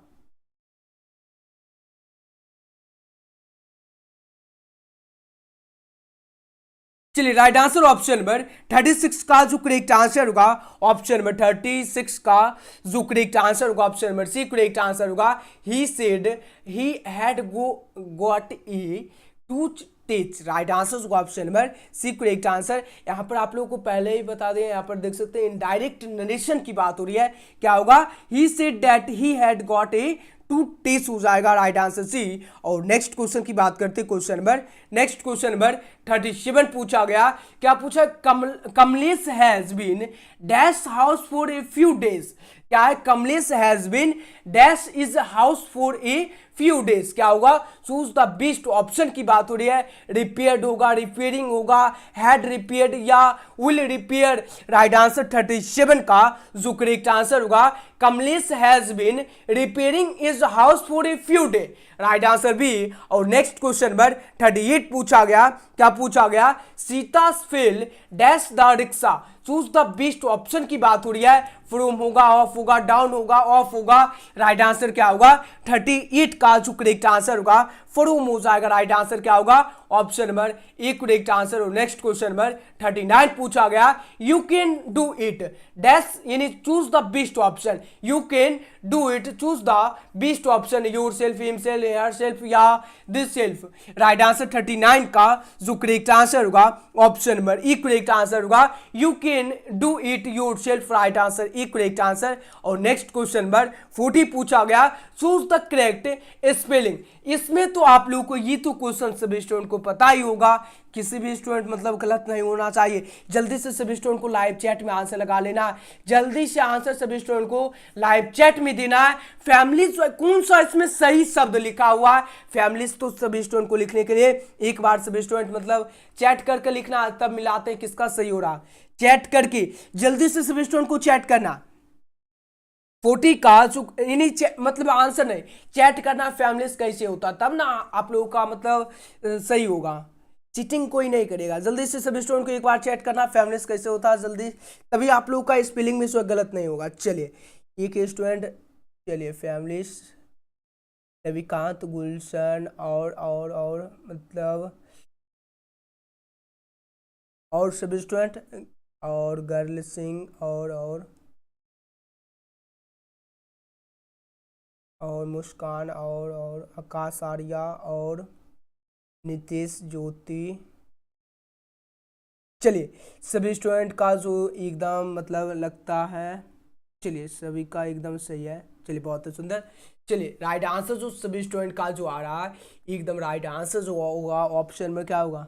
चलिए राइट आंसर ऑप्शन नंबर 36 का जो करेक्ट आंसर होगा ऑप्शन नंबर 36 का जो करेक्ट आंसर होगा option number C correct answer होगा। He said he had got a to test. Right answer होगा option number C correct answer. यहाँ पर आप लोगों को पहले ही बता दें, यहाँ पर देख सकते हैं इनडायरेक्ट नरेशन की बात हो रही है। क्या होगा? He said that he had got a to test हो जाएगा। Right answer C. और नेक्स्ट क्वेश्चन की बात करते हैं क्वेश्चन नंबर 37 पूछा गया। क्या पूछा? Kamlesh has been dash house for a few days. क्या है? Kamlesh has been dash his house for a few days. क्या होगा? चूज द बेस्ट ऑप्शन की बात हो रही है। रिपेयर्ड होगा, रिपेयरिंग होगा, हैड रिपेयर्ड या विल रिपेयर। राइट आंसर 37 का जो करेक्ट आंसर होगा Kamlesh has been repairing his house for a few day. Right answer B. और नेक्स्ट क्वेश्चन नंबर 38 पूछा गया। क्या पूछा गया? Sita fell dash the rickshaw. Choose the best option की बात हो रही है। फ्रॉम होगा, ऑफ होगा, डाउन होगा, ऑफ होगा। राइट आंसर क्या होगा? 38 का जो करेक्ट आंसर होगा फ्रॉम हो जाएगा। राइट आंसर क्या होगा? Option number A correct answer. और नेक्स्ट क्वेश्चन नंबर 39 पूछा गया। You can do it dash यानी choose the best option. You can do it choose the best option, yourself, himself, herself या this self. Right answer 39 का जो correct answer होगा option number E correct answer होगा। You can do it yourself. Right answer E correct answer. और next question number 40 पूछा गया। Choose the correct spelling. इसमें तो आप लोगों को ये तो क्वेश्चन सभी स्टूडेंट को पता ही होगा किसी भी स्टूडेंट मतलब गलत नहीं होना चाहिए। जल्दी से सभी स्टूडेंट को लाइव चैट में आंसर लगा लेना है, जल्दी से आंसर सभी स्टूडेंट को लाइव चैट में देना है। फैमिलीज कौन सा इसमें सही शब्द लिखा हुआ है, फैमिलीज तो सभी स्टूडेंट को लिखने के लिए एक बार सभी स्टूडेंट मतलब चैट करके लिखना, तब मिलाते हैं किसका सही हो रहा। चैट करके जल्दी से सभी स्टूडेंट को चैट करना। 40 का जो मतलब आंसर नहीं, चैट करना फैमिलीज कैसे होता, तब ना आप लोगों का मतलब सही होगा। चीटिंग कोई नहीं करेगा। जल्दी से सभी स्टूडेंट को एक बार चैट करना फैमिलीज कैसे होता है जल्दी, तभी आप लोगों का स्पेलिंग में जो गलत नहीं होगा। चलिए एक स्टूडेंट, चलिए फैमिलीज रविकांत, गुलशन और मतलब और सभी स्टूडेंट और गर्ल सिंह और मुस्कान और आकाश आर्या और नितेश ज्योति। चलिए सभी स्टूडेंट का जो एकदम मतलब लगता है, चलिए सभी का एकदम सही है। चलिए बहुत ही सुंदर। चलिए राइट आंसर जो सभी स्टूडेंट का जो आ रहा है एकदम राइट आंसर जो होगा ऑप्शन में क्या होगा,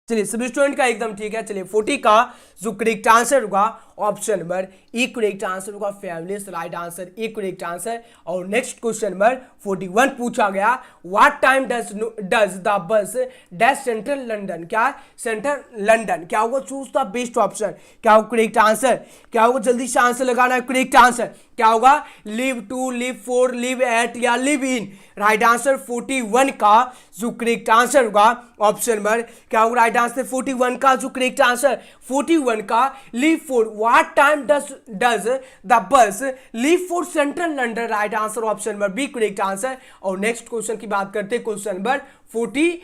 चलिए सभी स्टूडेंट का एकदम ठीक है। चलिए 40 का जो करेक्ट आंसर होगा option number A correct answer होगा, families right answer A correct answer. और नेक्स्ट क्वेश्चन नंबर 41 पूछा गया, what time does the bus dash central London, क्या सेंट्रल लंदन, क्या होगा, चूज द बेस्ट ऑप्शन, क्या होगा करेक्ट आंसर, क्या होगा जल्दी से आंसर लगाना है। करेक्ट आंसर क्या होगा, leave to, leave for, leave at या लिव इन। राइट आंसर 41 का जो करेक्ट आंसर होगा ऑप्शन नंबर क्या होगा राइट आंसर 41 का जो करेक्ट आंसर 41 का leave for. What time does the bus leave for central London, right answer option number B correct answer. और नेक्स्ट क्वेश्चन की बात करते हैं, क्वेश्चन नंबर 42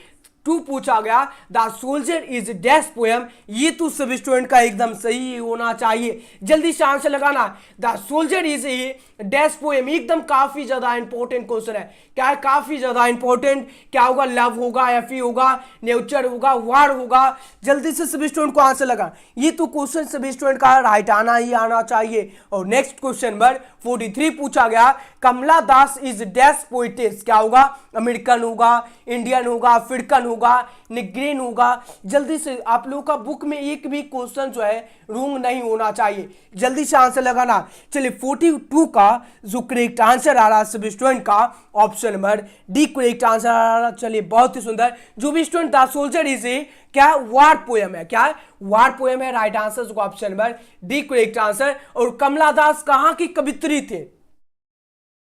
पूछा गया, the soldier is dash poem, ये तो सभी स्टूडेंट का एकदम सही होना चाहिए। जल्दी से आंसर लगाना, the soldier is A dash poem, एकदम काफी ज्यादा इंपॉर्टेंट क्वेश्चन है। क्या है, काफी ज्यादा इंपॉर्टेंट, क्या होगा, लव होगा, एफी होगा, नेचर होगा, वार होगा। जल्दी से सभी स्टूडेंट को आंसर लगा, ये तो क्वेश्चन सभी स्टूडेंट का राइट आना ही आना चाहिए। और नेक्स्ट क्वेश्चन नंबर 43 पूछा गया, कमला दास इज डैश पोइटेस, क्या होगा, अमेरिकन होगा, इंडियन होगा, अफ्रीकन होगा, निग्रीन होगा। जल्दी से आप लोगों का बुक में एक भी क्वेश्चन जो है रॉन्ग नहीं होना चाहिए, जल्दी से आंसर लगाना। चलिए 42 का जो करेक्ट आंसर आ रहा है सभी स्टूडेंट का option number D correct answer आ रहा। चलिए बहुत ही सुंदर। जो भी student the soldier is a क्या वार पोएम है, क्या है वार पोएम है, right answer option number D correct answer. और कमला दास कहां की कवित्री थे,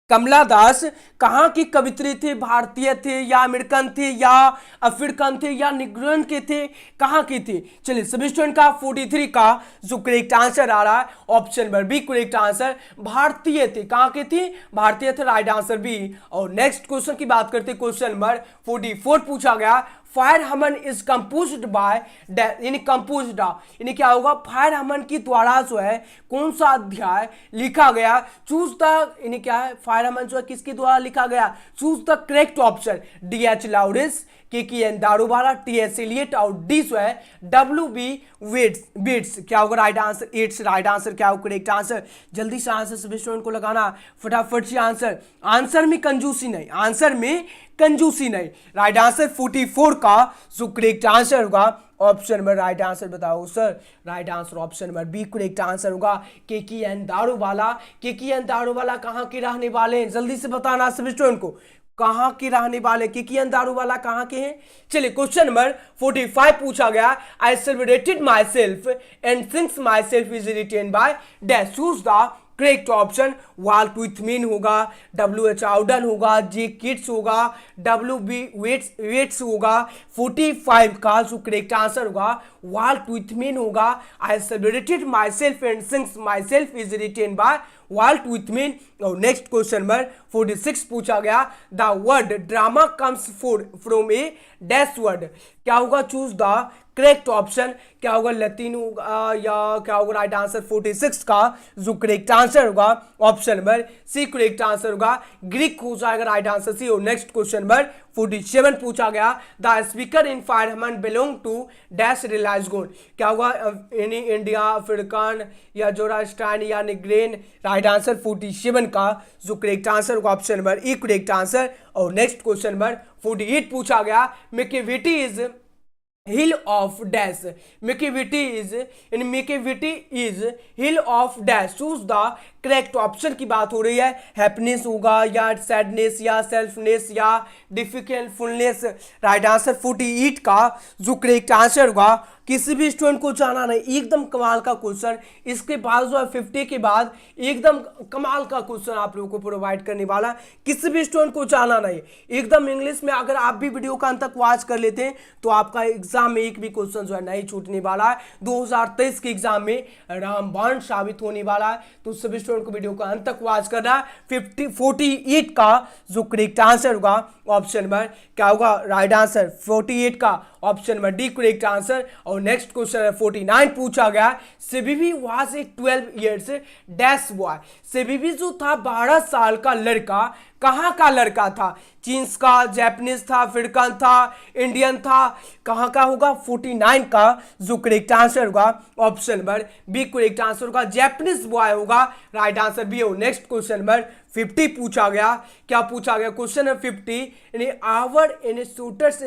कमला दास कहां की कवित्री थे, भारतीय थे या अमेरिकन थे या अफ्रीकन थे या निग्रोन के थे, कहां की थे। चलिए सभी स्टूडेंट का 43 का जो करेक्ट आंसर आ रहा है option number B correct answer, भारतीय थे, कहां के थे, भारतीय थे, राइट आंसर बी। और नेक्स्ट क्वेश्चन की बात करते हैं, क्वेश्चन नंबर 44 पूछा गया, फायर हमन इज कंपोज्ड बाय यानी कंपोज्ड यानी क्या होगा, फायर हमन की द्वारा जो है कौन सा अध्याय लिखा गया, चूज द यानी क्या है, फायर हमन जो है किसके द्वारा लिखा गया, choose the correct option, D H. Lawrence, K N. Daruwalla, T S. Eliot और डी जो है डब्ल्यू.बी. वेट्स। क्या होगा right answer, Yeats right answer, क्या होगा करेक्ट आंसर। जल्दी से आंसर सभी स्टूडेंट को लगाना फटाफट से आंसर, आंसर में कंजूसी नहीं, आंसर में कंजूसी नहीं। राइट आंसर 44 का जो करेक्ट आंसर होगा ऑप्शन नंबर, राइट आंसर बताओ sir, right answer option number B correct answer होगा, के.एन. दारूवाला। के.एन. दारूवाला कहाँ के रहने वाले हैं, जल्दी से बताना सभी स्टूडेंट को, कहां के रहने वाले, के.एन. दारूवाला कहां के हैं। चलिए क्वेश्चन नंबर 45 पूछा गया, I celebrated myself and sing myself is written by dash, choose the correct option, Walt Whitman होगा, डब्ल्यू.एच. आउडन होगा, जे किड्स होगा, डब्ल्यू.बी. वेट्स होगा। 45 का जो करेक्ट आंसर होगा वाल्ट विथ मीन होगा, I celebrated myself and sing myself is written by Walt Whitman. और next question number 46 पूछा गया, the word drama comes from A dash word, क्या होगा, चूज द करेक्ट ऑप्शन, क्या होगा, लतीन होगा या क्या होगा, राइट आंसर 46 का जो करेक्ट आंसर होगा option number C correct answer होगा, ग्रीक हो जाएगा, राइट आंसर सी। और नेक्स्ट क्वेश्चन नंबर 47 पूछा गया the speaker in parliament belong to dash Reliance group, क्या होगा इंडिया, अफ्रीकन या जोरास्ट्राइन या निग्रेन, राइट आंसर 47 का जो करेक्ट आंसर होगा option number E correct answer. और नेक्स्ट क्वेश्चन नंबर 48 पूछा गया mikevity is hill of dash, mikevity is hill of dash, choose the correct option की बात हो रही है, हैप्पीनेस होगा या सैडनेस या सेल्फनेस या डिफिकल्टफुलनेस, राइट आंसर 48 का जो करेक्ट आंसर होगा। किसी भी स्टूडेंट को जाना नहीं, एकदम कमाल का क्वेश्चन, इसके बाद जो है 50 के बाद एकदम कमाल का क्वेश्चन आप लोगों को प्रोवाइड करने वाला, किसी भी स्टूडेंट को जाना नहीं, एकदम इंग्लिश में अगर आप भी वीडियो का अंत तक वॉच कर लेते हैं तो आपका एग्जाम में एक भी क्वेश्चन जो है नहीं छूटने वाला है, 2023 के एग्जाम में रामबाण साबित होने वाला है। तो सभी स्टूडेंट को वीडियो का अंत तक वॉच करना है। 48 का जो करेक्ट आंसर होगा ऑप्शन नंबर क्या होगा, राइट आंसर 48 का option number D correct answer. और नेक्स्ट क्वेश्चन 49 पूछा गया CVV was a 12 years dash boy, CVV जो था 12 साल का लड़का, कहाँ का लड़का था, चीन्स का, जापानीज था, अफ्रीकन था, इंडियन था, कहाँ का होगा 49 का जो करेक्ट आंसर होगा option number B correct answer होगा, जापानीज बॉय होगा, राइट आंसर बी हो। नेक्स्ट क्वेश्चन नंबर 50 पूछा गया, क्या पूछा गया क्वेश्चन नंबर 50 यानी our institutors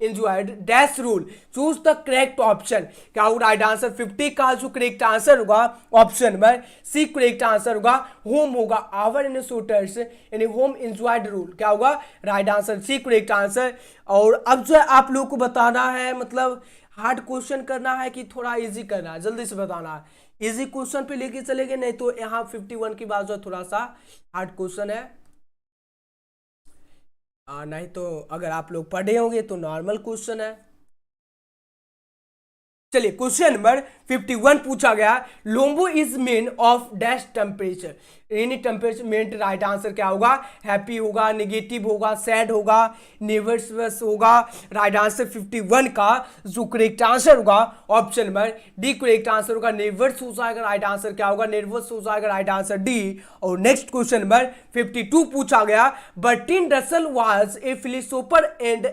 enjoyed dash rule, choose the correct option, क्या होगा राइट आंसर 50 का जो करेक्ट आंसर होगा option number C correct answer होगा, होम होगा, आवर इंस्टीट्यूटर्स यानी होम एंजॉयड रूल, क्या होगा right answer C correct answer. और अब जो है आप लोगों को बताना है, मतलब हार्ड क्वेश्चन करना है कि थोड़ा इजी करना है, जल्दी से बताना है, इजी क्वेश्चन पे लेके चलेंगे, नहीं तो यहाँ 51 की बात जो थोड़ा सा हार्ड क्वेश्चन है, नहीं तो अगर आप लोग पढ़े होंगे तो नॉर्मल क्वेश्चन है। चलिए क्वेश्चन नंबर 51 पूछा गया Lombo is main of dash temperature, any temperature, right answer क्या होगा, हैप्पी होगा, नेगेटिव होगा, सैड होगा, नेवर्स होगा, राइट आंसर 51 का जो करेक्ट आंसर होगा option number D correct answer होगा, नेवर्स हो जाएगा, राइट आंसर क्या होगा, नर्वस हो जाएगा, राइट आंसर डी। और नेक्स्ट क्वेश्चन नंबर 52 पूछा गया Bertrand Russell was a philosopher and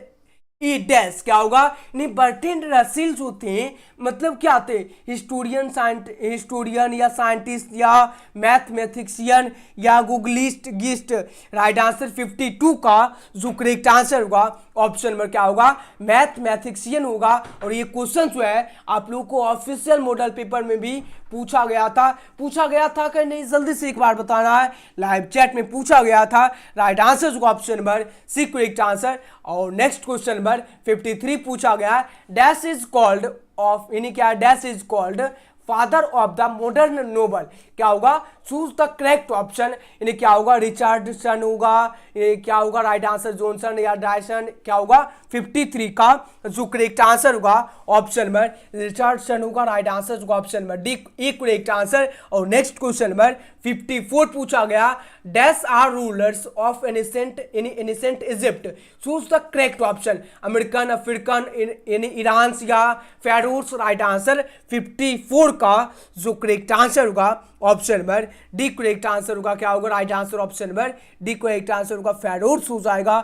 E dash, क्या होगा, नहीं बर्ट्रैंड रसल जो थे मतलब क्या थे, हिस्टोरियन या साइंटिस्ट या मैथमेटिशियन या गूगलिस्ट गिस्ट, राइट आंसर 52 का जो करेक्ट आंसर होगा ऑप्शन नंबर क्या होगा, मैथमेटिशियन होगा। और ये क्वेश्चन जो है आप लोगों को ऑफिशियल मॉडल पेपर में भी पूछा गया था कि नहीं, जल्दी से एक बार बताना है, लाइव चैट में पूछा गया था, राइट आंसर होगा option number C correct answer. और नेक्स्ट क्वेश्चन नंबर 53 पूछा गया डैश इज कॉल्ड ऑफ, यानी क्या, dash is called father of the modern novel, क्या होगा, चूज द करेक्ट ऑप्शन, यानी क्या होगा, रिचर्डसन होगा, क्या होगा राइट आंसर जॉनसन या डायसन, क्या होगा 53 का जो करेक्ट आंसर होगा ऑप्शन नंबर रिचर्डसन होगा, राइट आंसर होगा option number D A correct answer. और नेक्स्ट क्वेश्चन नंबर 54 पूछा गया dash are rulers of ancient Egypt, choose the correct option, American, African यानी ईरान या फेरोस, राइट आंसर 54 का जो करेक्ट आंसर होगा option number D correct answer होगा, क्या होगा right answer option number D correct answer होगा, फेरोस हो जाएगा,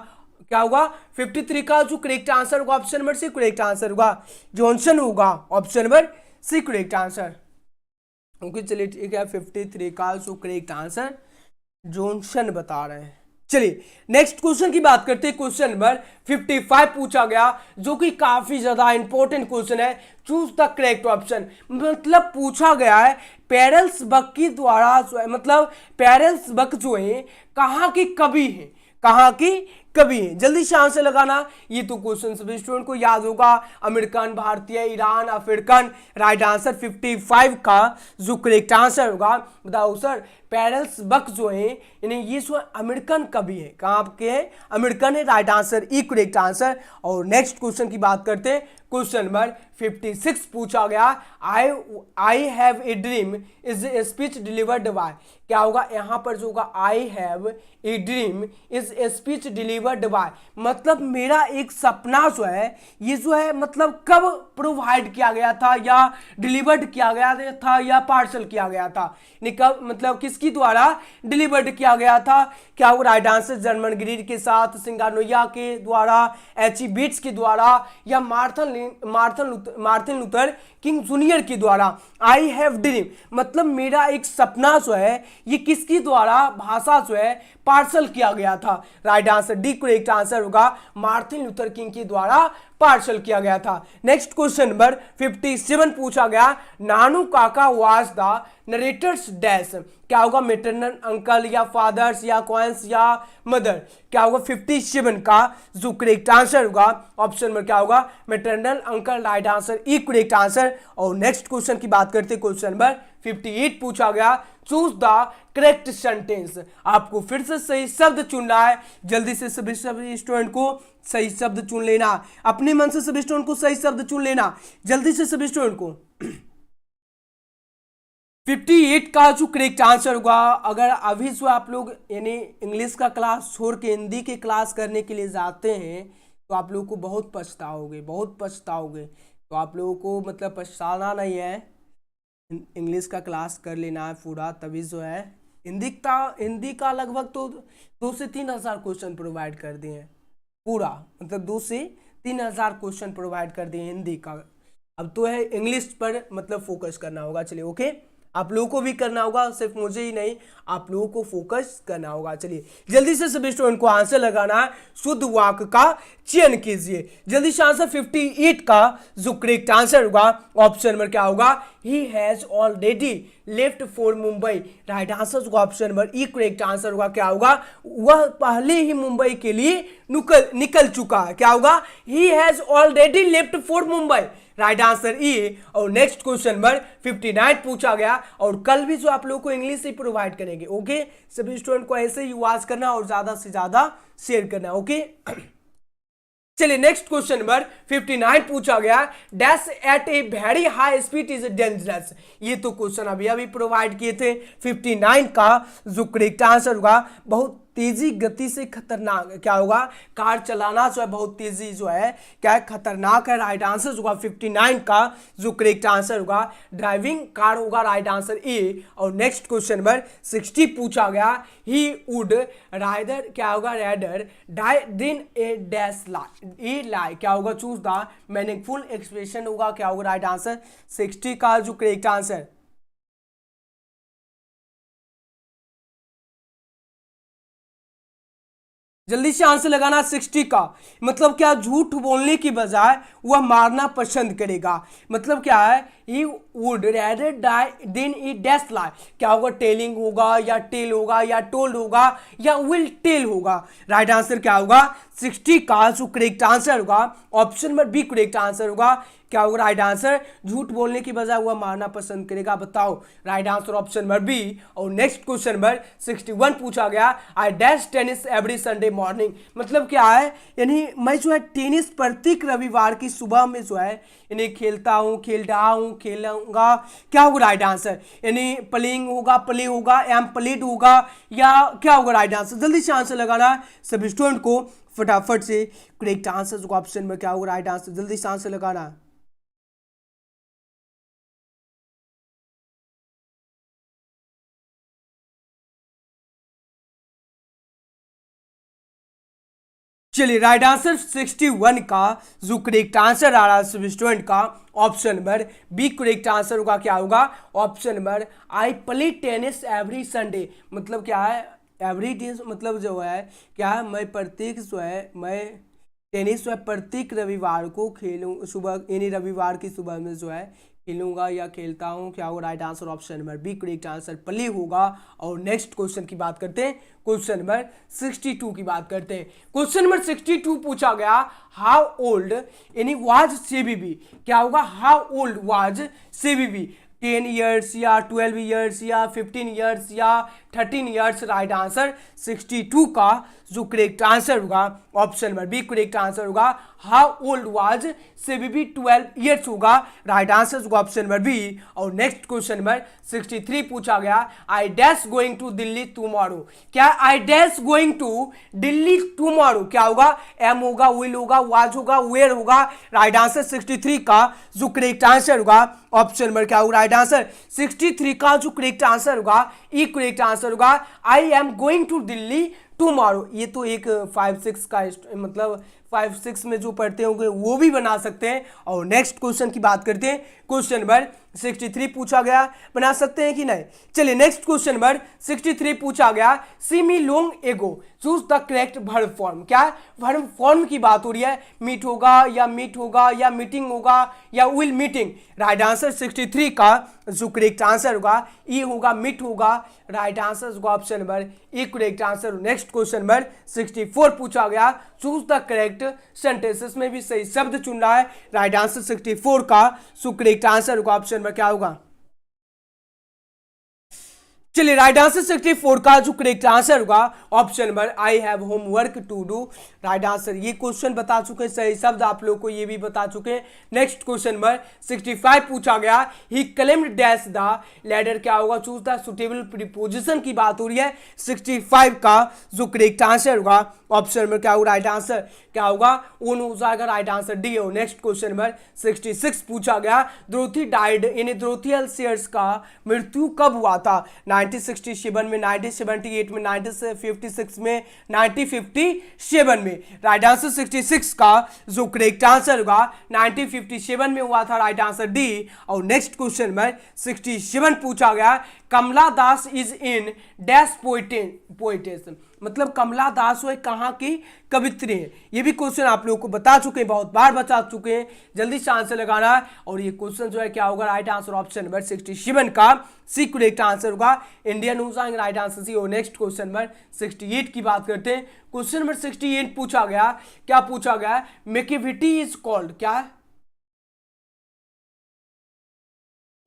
क्या होगा 53 का जो करेक्ट आंसर होगा option number C correct answer होगा, जॉनसन होगा option number C correct answer. Okay चलिए ठीक है, 53 का जो करेक्ट आंसर जॉनसन बता रहे हैं। चलिए नेक्स्ट क्वेश्चन की बात करते हैं, क्वेश्चन नंबर 55 पूछा गया जो कि काफी ज्यादा इंपॉर्टेंट क्वेश्चन है, चूज द करेक्ट ऑप्शन, मतलब पूछा गया है पेरेल्स बक की द्वारा जो है, मतलब पेरेल्स बक जो है कहाँ की कवि है, कहाँ की कवि है, जल्दी से आंसर लगाना। ये तो क्वेश्चन सभी स्टूडेंट को याद होगा, अमेरिकन, भारतीय, ईरान, अफ्रीकन, राइट आंसर 55 का जो करेक्ट आंसर होगा, बताओ सर पेरेल्स बक जो है यानी ये जो अमेरिकन कवि है, कहाँ के हैं, अमेरिकन है, right answer E correct answer. और नेक्स्ट क्वेश्चन की बात करते हैं, क्वेश्चन नंबर 56 पूछा गया I have a dream is a speech delivered bye, क्या होगा यहाँ पर जो होगा I have a dream is a speech delivered delivered by, मतलब मेरा एक सपना जो है ये जो है मतलब कब प्रोवाइड किया गया था या डिलीवर्ड किया गया था या पार्सल किया गया था, कब मतलब किसकी द्वारा डिलीवर्ड किया गया था। क्या वो राइट आंसर जर्मन ग्रीड के साथ, सिंगानोया के द्वारा, एच.ई. बीट्स के द्वारा या मार्टिन लूथर किंग जूनियर के द्वारा। आई हैव ड्रीम, मतलब मेरा एक सपना जो है ये किसकी द्वारा भाषा जो है पार्सल किया गया था। Right answer D correct answer होगा, मार्टिन लूथर किंग के द्वारा पार्सल किया गया था। नेक्स्ट क्वेश्चन नंबर 57 पूछा गया, नानू काका वाज द नरेटर्स डैश, क्या होगा मेटरनल अंकल या फादर्स या क्वांस या मदर, क्या होगा 57 का जो करेक्ट आंसर होगा ऑप्शन में क्या होगा maternal uncle, right answer E correct answer. और नेक्स्ट क्वेश्चन की बात करते हैं, क्वेश्चन नंबर 58 पूछा गया, चूज द करेक्ट सेंटेंस, आपको फिर से सही शब्द चुनना है, जल्दी से सभी स्टूडेंट को सही शब्द चुन लेना, अपने मन से सभी स्टूडेंट को सही शब्द चुन लेना, जल्दी से सभी स्टूडेंट को। 58 का जो करेक्ट आंसर होगा, अगर अभी जो आप लोग यानी इंग्लिश का क्लास छोड़ के हिंदी के क्लास करने के लिए जाते हैं तो आप लोगों को बहुत पछताओगे, बहुत पछताओगे, तो आप लोगों को मतलब पछताना नहीं है, इंग्लिश का क्लास कर लेना है पूरा, तभी जो है हिंदी का लगभग तो 2 से 3 हज़ार क्वेश्चन प्रोवाइड कर दिए हैं पूरा, मतलब 2 से 3 हज़ार क्वेश्चन प्रोवाइड कर दिए हिंदी का। अब तो है इंग्लिश पर मतलब फोकस करना होगा। चलिए ओके, आप लोगों को भी करना होगा, सिर्फ मुझे ही नहीं आप लोगों को फोकस करना होगा। चलिए जल्दी से सभी स्टूडेंट को आंसर लगाना है, शुद्ध वाक्य का चयन कीजिए, जल्दी से आंसर 58 का जो करेक्ट आंसर होगा ऑप्शन नंबर क्या होगा, he has already left for Mumbai, right answer होगा option number E correct answer होगा, क्या होगा वह पहले ही मुंबई के लिए निकल चुका है, क्या होगा he has already left for Mumbai, right answer E. और नेक्स्ट क्वेश्चन नंबर 59 पूछा गया, और कल भी जो आप लोगों को इंग्लिश ही प्रोवाइड करेंगे। ओके, सभी स्टूडेंट को ऐसे ही वाच करना और ज्यादा से ज्यादा शेयर करना। ओके चलिए नेक्स्ट क्वेश्चन नंबर 59 पूछा गया, dash at a very high speed is dangerous, ये तो क्वेश्चन अभी प्रोवाइड किए थे। 59 का जो करेक्ट आंसर होगा, बहुत तेजी गति से खतरनाक, क्या होगा कार चलाना जो है बहुत तेजी जो है क्या है खतरनाक है, राइट आंसर होगा 59 का जो करेक्ट आंसर होगा ड्राइविंग कार होगा, राइट आंसर ए। और नेक्स्ट क्वेश्चन नंबर 60 पूछा गया, ही वुड राइदर क्या होगा रेडर डाई देन ए डैश लाई, क्या होगा चूज द मीनिंगफुल एक्सप्रेशन होगा, क्या होगा राइट आंसर 60 का जो करेक्ट आंसर। जल्दी से आंसर लगाना 60 का, मतलब क्या झूठ बोलने की बजाय वह मारना पसंद करेगा, मतलब क्या है he would rather die than E dash lie, क्या होगा टेलिंग होगा या टेल होगा या टोल्ड होगा या विल टेल होगा, राइट आंसर क्या होगा 60 का जो करेक्ट आंसर होगा option number B correct answer होगा, क्या होगा राइट आंसर झूठ बोलने की बजाय वह मारना पसंद करेगा, बताओ right answer option number B. और नेक्स्ट क्वेश्चन नंबर 61 पूछा गया, I dash tennis every Sunday morning, मतलब क्या है यानी मैं जो है टेनिस प्रत्येक रविवार की सुबह में जो है यानी खेलता हूँ, खेल रहा हूँ, खेलूंगा, क्या होगा राइट आंसर यानी प्लेइंग होगा, प्ले होगा, एम प्लेड होगा या क्या होगा राइट आंसर, जल्दी से आंसर लगाना है सभी स्टूडेंट को फटाफट से, करेक्ट आंसर ऑप्शन में क्या होगा राइट आंसर, जल्दी से आंसर लगाना है। चलिए राइट आंसर 61 का जो करेक्ट आंसर आ रहा है सभी स्टूडेंट का option number B correct answer होगा, क्या होगा option number I play tennis every Sunday, मतलब क्या है एवरी डे मतलब जो है क्या है मैं प्रत्येक जो है मैं टेनिस जो है प्रत्येक रविवार को खेलूँ सुबह, यानी रविवार की सुबह में जो है खेलूंगा या खेलता हूं, क्या होगा right answer option number B correct answer play होगा। और नेक्स्ट क्वेश्चन की बात करते हैं, क्वेश्चन नंबर 62 की बात करते हैं। क्वेश्चन नंबर 62 पूछा गया, हाउ ओल्ड यानी वाज सीबीबी, क्या होगा how old was CVV, 10 years या 12 ईयर्स या 15 ईयर्स या 13 ईयर्स राइट आंसर। 62 का जो करेक्ट आंसर होगा option number B correct answer होगा। How old was CBB 12 years होगा राइट आंसर होगा ऑप्शन नंबर बी। और नेक्स्ट क्वेश्चन नंबर 63 पूछा गया I dash going to Delhi tomorrow. क्या I dash going to Delhi tomorrow क्या होगा? एम होगा, विल होगा, वाज होगा, वेयर होगा राइट आंसर। 63 का जो करेक्ट आंसर होगा ऑप्शन नंबर क्या होगा राइट आंसर। 63 का जो करेक्ट आंसर होगा ई करेक्ट आंसर होगा I am going to Delhi tomorrow. ये तो एक 5-6 का मतलब 5-6 में जो पढ़ते होंगे वो भी बना सकते हैं। और नेक्स्ट क्वेश्चन की बात करते हैं। क्वेश्चन नंबर 63 पूछा गया, बना सकते हैं कि नहीं? चलिए नेक्स्ट क्वेश्चन नंबर 63 पूछा गया see me long ago choose the correct verb form. क्या वर्ब फॉर्म की बात हो रही है? मीट होगा या मीट होगा या मीटिंग होगा या विल मीटिंग राइट आंसर। 63 का जो करेक्ट आंसर होगा ई होगा, मीट होगा राइट आंसर होगा option number E correct answer. Next question number 64 पूछा गया चूज द करेक्ट सेंटेंसेस में भी सही शब्द चुनना है राइट आंसर। 64 का जो करेक्ट आंसर होगा ऑप्शन नंबर क्या होगा? चलिए राइट आंसर 64 का जो करेक्ट आंसर होगा option number I have homework to do right answer. ये क्वेश्चन बता चुके हैं, सही शब्द आप लोग को ये भी बता चुके हैं। नेक्स्ट क्वेश्चन नंबर 65 पूछा गया ही क्लेम्ड डैश द लैडर क्या होगा? चूज द सुटेबल प्रीपोजिशन की बात हो रही है। 65 का जो करेक्ट आंसर होगा ऑप्शन नंबर क्या होगा राइट आंसर क्या होगा? ओन हो जाएगा राइट आंसर डी हो। नेक्स्ट क्वेश्चन नंबर 66 पूछा गया द्रोथी डाइड इन द्रोथियल शेयर्स का मृत्यु कब हुआ था? 1967 में, 1978 में, 1956 में, 1957 में राइट आंसर। 66 का जो करेक्ट आंसर होगा 1957 में हुआ था राइट आंसर डी। और नेक्स्ट क्वेश्चन में 67 पूछा गया कमला दास इज इन डैश पोइटेस मतलब कमला दास वो कहाँ की कवित्री है। ये भी क्वेश्चन आप लोगों को बता चुके हैं, बहुत बार बता चुके हैं, जल्दी से आंसर लगाना है। और ये क्वेश्चन जो है क्या होगा राइट आंसर ऑप्शन नंबर 67 का सी करेक्ट आंसर होगा। इंडियन न्यूज आएंगे राइट आंसर सी। और नेक्स्ट क्वेश्चन नंबर 68 की बात करते हैं। क्वेश्चन नंबर 68 पूछा गया, क्या पूछा गया? मेकेविटी इज कॉल्ड क्या?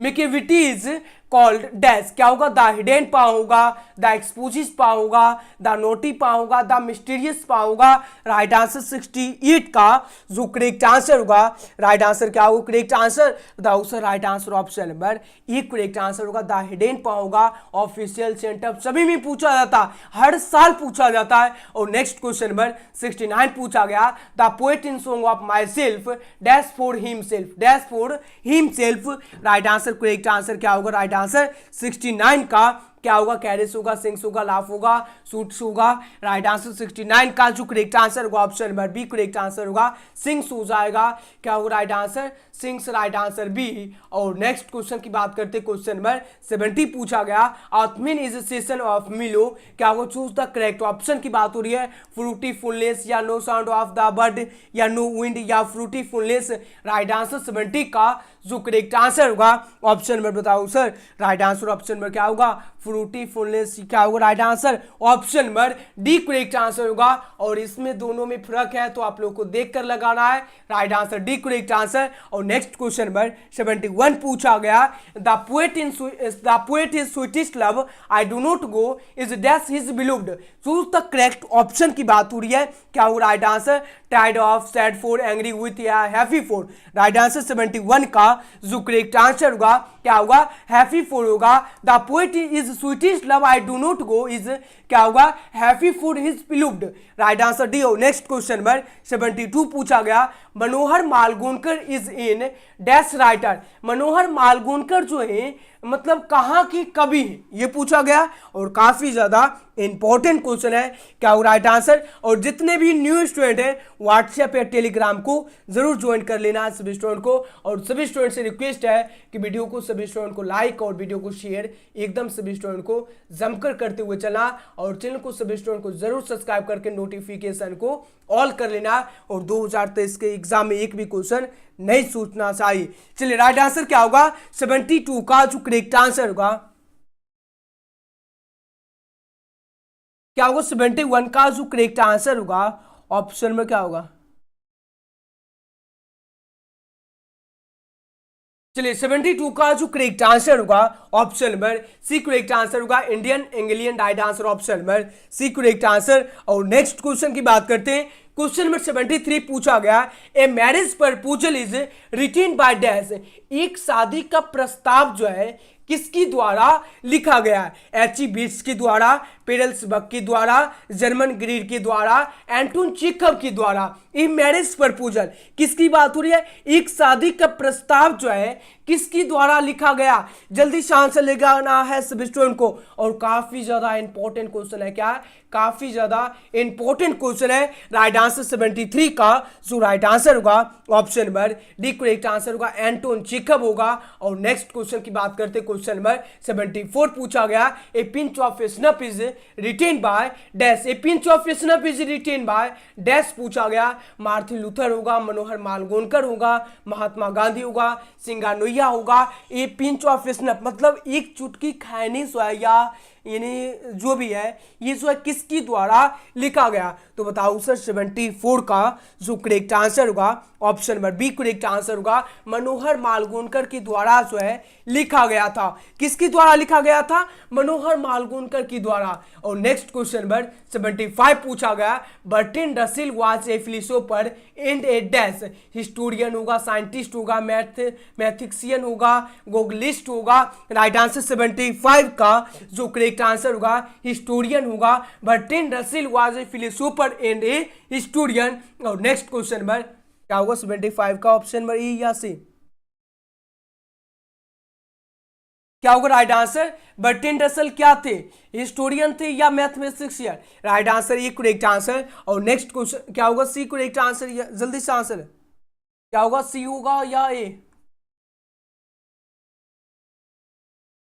मेकेविटी इज कॉल्ड डैश क्या होगा? द हिडन पा होगा, द एक्सपोजिस पा होगा, द नोटी पा होगा, द मिस्टीरियस पा होगा राइट आंसर। 68 का जो करेक्ट आंसर होगा राइट आंसर क्या होगा? Correct answer the right answer option number E correct answer होगा। द हिडन पा होगा ऑफिशियल सेंटर सभी में पूछा जाता है, हर साल पूछा जाता है। और नेक्स्ट क्वेश्चन नंबर 69 पूछा गया the poet in song of my self dash for himself dash for himself right answer. Correct answer क्या होगा राइट आंसर? 69 का क्या होगा? कैरिस होगा, सिंग्स होगा, लाफ होगा, शूट्स होगा राइट आंसर। 69 का जो करेक्ट आंसर होगा option number B correct answer होगा। सिंग्स हो जाएगा क्या होगा right answer? Sings right answer B. और नेक्स्ट क्वेश्चन की बात करते हैं। क्वेश्चन नंबर 70 पूछा गया आत्मिन इज सेशन ऑफ मिलो क्या होगा? चूज द करेक्ट ऑप्शन की बात हो रही है। फ्रूटीफुलनेस या no sound of the bird या नो विंड या फ्रूटीफुलनेस राइट आंसर। 70 का जो करेक्ट आंसर होगा ऑप्शन नंबर बताओ sir right answer option number क्या होगा? फ्रूटीफुलनेस क्या होगा right answer? Option number D correct answer होगा। और इसमें दोनों में फर्क है तो आप लोग को देख कर लगाना है right answer D correct answer. और नेक्स्ट क्वेश्चन नंबर 71 पूछा गया the poet is sweetest love I do not go is dash his beloved choose the correct option की बात हो रही है। क्या होगा राइट आंसर? टाइड of, sad for, angry with या हैप्पी फॉर राइट आंसर। 71 का जो करेक्ट आंसर होगा क्या होगा? हैप्पी फॉर होगा। The poet is sweetest love I do not go is क्या होगा? Happy for his beloved right answer D हो। नेक्स्ट क्वेश्चन नंबर 72 पूछा गया Manohar Malgonkar is in dash writer Manohar Malgonkar जो है मतलब कहाँ की कवि है ये पूछा गया। और काफी ज्यादा इंपॉर्टेंट क्वेश्चन है क्या हो राइट आंसर। और जितने भी न्यू स्टूडेंट हैं व्हाट्सएप या टेलीग्राम को जरूर ज्वाइन कर लेना है सभी स्टूडेंट को। और सभी स्टूडेंट से रिक्वेस्ट है कि वीडियो को सभी स्टूडेंट को लाइक और वीडियो को शेयर एकदम सभी स्टूडेंट को जमकर करते हुए चलना। और चैनल को सभी स्टूडेंट को जरूर सब्सक्राइब करके नोटिफिकेशन को ऑल कर लेना। और 2023 के एग्जाम में एक भी क्वेश्चन नहीं सोचना चाहिए। चलिए राइट आंसर क्या होगा? 72 का जो करेक्ट आंसर होगा क्या होगा? 71 का जो करेक्ट आंसर होगा ऑप्शन में क्या होगा? चलिए 72 का जो करेक्ट आंसर होगा option number C correct answer होगा, Indian Anglian right answer option number C correct answer. और नेक्स्ट क्वेश्चन की बात करते हैं। क्वेश्चन नंबर 73 पूछा गया, a marriage proposal is written by dash, एक शादी का प्रस्ताव जो है किसकी द्वारा लिखा गया है? एच.ई. बीट्स के द्वारा, पेरेल्सबर्ग के द्वारा, जर्मन ग्रीड के द्वारा, एंटोन चेखव के द्वारा। ये मैरिज प्रपोजल किसकी बात हो रही है? एक शादी का प्रस्ताव जो है किसकी द्वारा लिखा गया? जल्दी से आंसर लगाना है सभी स्टूडेंट को। और काफी ज्यादा इंपॉर्टेंट क्वेश्चन है, क्या है? काफी ज्यादा इंपॉर्टेंट क्वेश्चन है। राइट आंसर 73 का जो राइट आंसर होगा option number D correct answer होगा, एंटोन चेखव होगा। और नेक्स्ट क्वेश्चन की बात करते हैं। क्वेश्चन नंबर 74 पूछा गया, ए pinch of snuff is written by dash, A pinch of snuff is written by dash पूछा गया। मार्टिन लूथर होगा, मनोहर मालगोनकर होगा, महात्मा गांधी होगा, सिंगानोइया होगा। ए पिंच ऑफ स्नफ मतलब एक चुटकी खैनी सो है, या यानी जो भी है ये जो है किसकी द्वारा लिखा गया? तो बताओ सर 74 का जो करेक्ट आंसर होगा option number B correct answer होगा, मनोहर मालगोनकर के द्वारा जो है लिखा गया था। किसके द्वारा लिखा गया था? मनोहर मालगोनकर की द्वारा। और नेक्स्ट क्वेश्चन नंबर 75 पूछा गया, Bertrand Russell was a philosopher and A dash, historian होगा, साइंटिस्ट होगा, मैथिक्सियन होगा, गोगलिस्ट होगा। राइट आंसर 75 का जो करेक्ट आंसर होगा हिस्टोरियन होगा। Bertrand Russell was a philosopher and A historian. और नेक्स्ट क्वेश्चन नंबर क्या होगा 75 का ऑप्शन नंबर ई या सी? क्या होगा राइट आंसर? बर्ट्रैंड रसेल क्या थे? हिस्टोरियन थे या मैथमेटिशियन? राइट आंसर ये करेक्ट आंसर। और नेक्स्ट क्वेश्चन क्या होगा? C correct answer. जल्दी से आंसर क्या होगा? सी होगा या ए?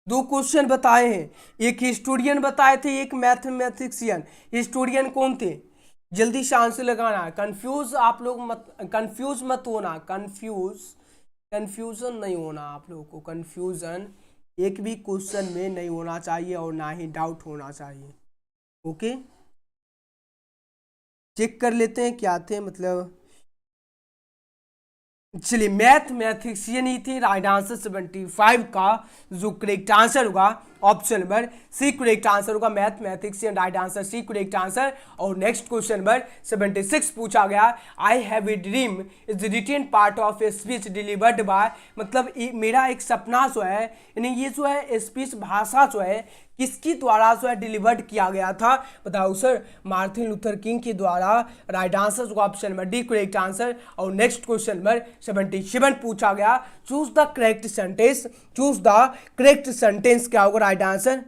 दो क्वेश्चन बताए हैं, एक हिस्टोरियन बताए थे, एक मैथमेटिशियन। हिस्टोरियन कौन थे? जल्दी से आंसर लगाना है। कंफ्यूज आप लोग मत, कंफ्यूज मत होना, कंफ्यूजन नहीं होना आप लोगों को। कंफ्यूजन एक भी क्वेश्चन में नहीं होना चाहिए और ना ही डाउट होना चाहिए। ओके, चेक कर लेते हैं क्या थे, मतलब चलिए मैथमेटिशियन ही थे। राइट आंसर 75 का जो करेक्ट आंसर होगा option number C correct answer होगा, mathematician. Right answer C correct answer. और नेक्स्ट क्वेश्चन नंबर 76 पूछा गया, I have a dream is written part of a speech delivered by, मतलब मेरा एक सपना जो है, यानी ये जो है स्पीच भाषा जो है किसकी द्वारा जो है डिलीवर्ड किया गया था? बताओ सर मार्टिन लूथर किंग के द्वारा। राइट आंसर होगा option number D correct answer. और नेक्स्ट क्वेश्चन नंबर 77 पूछा गया, choose the correct sentence, choose the correct sentence क्या होगा राइट आंसर?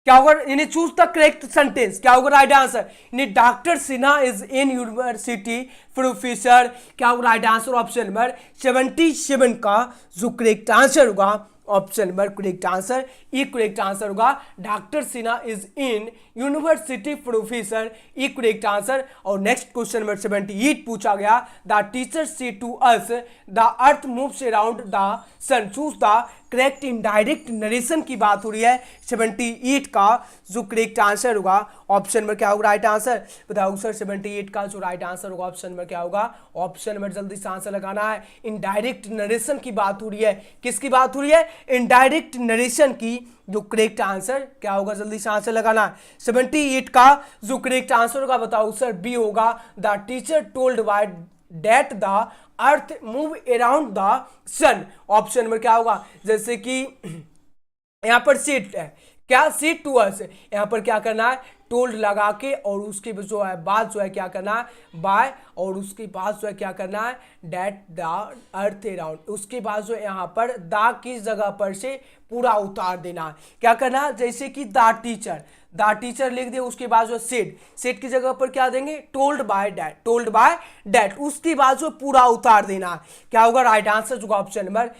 क्या होगा? यानी चूज द करेक्ट सेंटेंस क्या होगा राइट आंसर? यानी doctor Sinha is in university professor. क्या होगा राइट आंसर? ऑप्शन नंबर 77 का जो करेक्ट आंसर होगा option number correct answer E correct answer होगा, doctor Sinha is in university professor, E correct answer. और नेक्स्ट क्वेश्चन नंबर 78 पूछा गया, the teacher said to us the earth moves around the sun, choose the correct indirect narration की बात हो रही है। 78 का जो करेक्ट आंसर होगा ऑप्शन नंबर क्या होगा राइट आंसर? बताओ सर 78 का जो राइट आंसर होगा ऑप्शन नंबर क्या होगा? ऑप्शन नंबर जल्दी से आंसर लगाना है। इनडायरेक्ट नरेशन की बात हो रही है। किसकी बात हो रही है? इनडायरेक्ट नरेशन की। जो करेक्ट आंसर क्या होगा? जल्दी से आंसर लगाना है। 78 का जो करेक्ट आंसर होगा बताओ सर बी होगा, the teacher told by that the earth move around the sun. Option number क्या होगा? जैसे कि यहां पर सीट है, क्या सीट टू अस, यहां पर क्या करना है? टोल्ड लगा के और उसके जो है बाद जो है क्या करना है? बाय, और उसके बाद जो है क्या करना है? डेट द अर्थ अराउंड, उसके बाद जो यहाँ पर द की जगह पर से पूरा उतार देना है। क्या करना है? जैसे कि द टीचर लिख दे, उसके बाद जो सेट की जगह पर क्या देंगे? टोल्ड बाय डैट, उसके बाद जो पूरा उतार देना है। क्या होगा राइट आंसर? जो ऑप्शन नंबर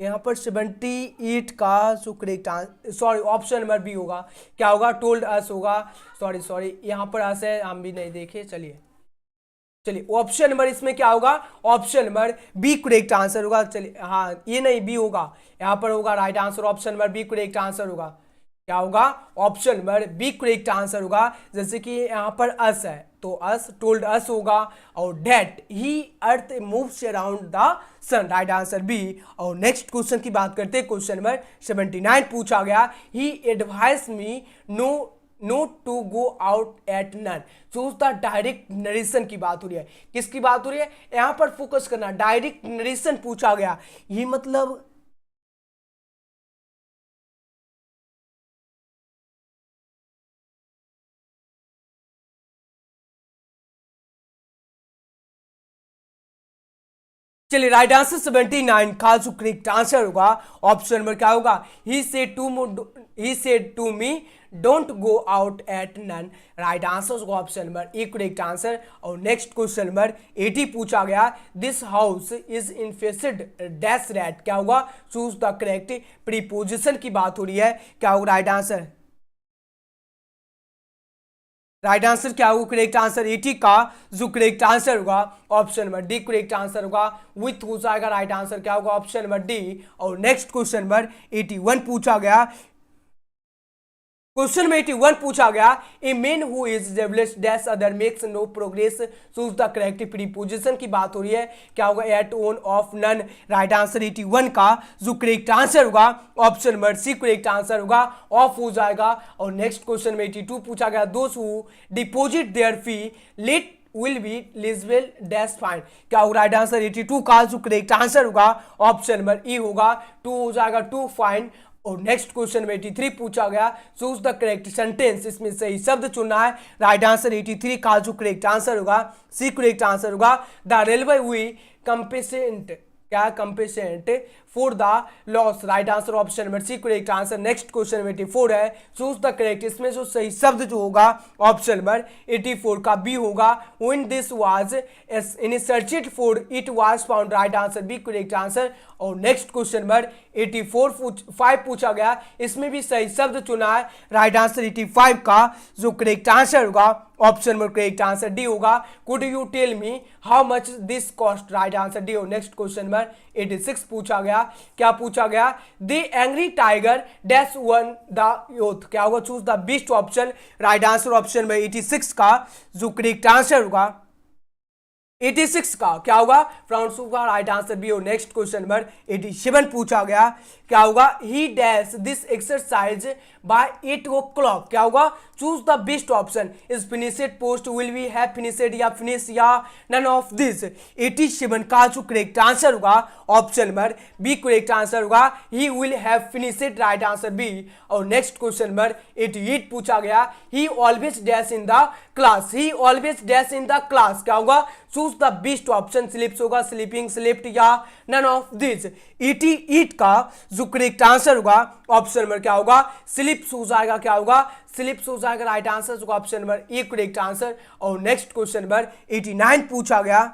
यहाँ पर 78 का जो correct answer, sorry option number B होगा। क्या होगा? टोल्ड अस होगा। सॉरी यहाँ पर अस है, हम भी नहीं देखे। चलिए ऑप्शन नंबर इसमें क्या होगा? Option number B correct answer होगा। चलिए हाँ, ये नहीं बी होगा, यहाँ पर होगा right answer option number B correct answer होगा। क्या होगा, option number B correct answer होगा। जैसे कि यहाँ पर अस है तो अस टोल्ड अस होगा, और that he earth moves around the sun, right answer B. और नेक्स्ट क्वेश्चन की बात करते हैं, क्वेश्चन नंबर 79 पूछा गया, he advise me no not to go out at noon, choose the direct narration की बात हो रही है। किसकी बात हो रही है, यहां पर फोकस करना, डायरेक्ट नरेशन पूछा गया, ये मतलब चलिए राइट आंसर 79 का जो करेक्ट आंसर होगा, ऑप्शन नंबर क्या होगा, he said to me don't go out at noon, right answer होगा option number A correct answer. और नेक्स्ट क्वेश्चन नंबर 80 पूछा गया, this house is infested dash rat, क्या होगा, चूज द करेक्ट प्रीपोजिशन की बात हो रही है, क्या होगा राइट आंसर, राइट आंसर क्या होगा, करेक्ट आंसर 80 का जो करेक्ट आंसर होगा, option number D correct answer होगा, विथ हो जाएगा, राइट आंसर क्या होगा, ऑप्शन नंबर डी। और नेक्स्ट क्वेश्चन नंबर 81 पूछा गया, क्वेश्चन में 81 पूछा गया, a man who is developed dash other makes no progress, choose the correct preposition की बात हो रही है, क्या होगा, at on of none, right answer 81 का जो करेक्ट आंसर होगा, option number C correct answer होगा, ऑफ हो जाएगा। और नेक्स्ट क्वेश्चन में 82 पूछा गया, those who deposit their fee late will be eligible dash fine, क्या होगा राइट आंसर 82 का जो करेक्ट आंसर होगा, ऑप्शन नंबर ई होगा, 2 हो जाएगा, टू फाइन। और नेक्स्ट क्वेश्चन में 83 पूछा गया, चूज द करेक्ट सेंटेंस, इसमें सही शब्द चुनना है, राइट आंसर 83 का जो करेक्ट आंसर होगा, सी करेक्ट आंसर होगा, द रेलवे वी कंपेसेंट, क्या compensate for the loss, right answer option number C correct answer. Next question 84 है, चूज द करेक्ट, इसमें जो सही शब्द जो होगा, ऑप्शन नंबर 84 का बी होगा, when this was in searched for it was found, right answer B correct answer. और नेक्स्ट क्वेश्चन नंबर 85 पूछा गया, इसमें भी सही शब्द चुना है, राइट आंसर 85 का जो करेक्ट आंसर होगा, option number correct answer D होगा, could you tell me how much this cost, right answer D. और नेक्स्ट क्वेश्चन नंबर 86 पूछा गया, क्या पूछा गया, the angry tiger dash on the youth, क्या होगा, choose the best option, right answer option number 86 का जो करेक्ट आंसर होगा, 86 का क्या होगा, फ्रांस का राइट आंसर बी। और नेक्स्ट क्वेश्चन नंबर 87 पूछा गया, क्या होगा, he dash this exercise by 8 o'clock, क्या होगा, choose the best option, is finished post will be have finished या फिनिश या नन ऑफ दिस, 87 का जो करेक्ट आंसर होगा, option number B correct answer होगा, he will have finished, right answer B. और next question number 88 पूछा गया, he always dash in the class, he always dash in the class, क्या होगा, choose the best option, slips होगा, sleeping, slipped या none of this, 88 का जो correct answer होगा, ऑप्शन नंबर क्या होगा, स्लिप्स हो जाएगा, क्या होगा, स्लिप्स हो जाएगा, राइट आंसर होगा option number A correct answer. और नेक्स्ट क्वेश्चन नंबर 89 पूछा गया,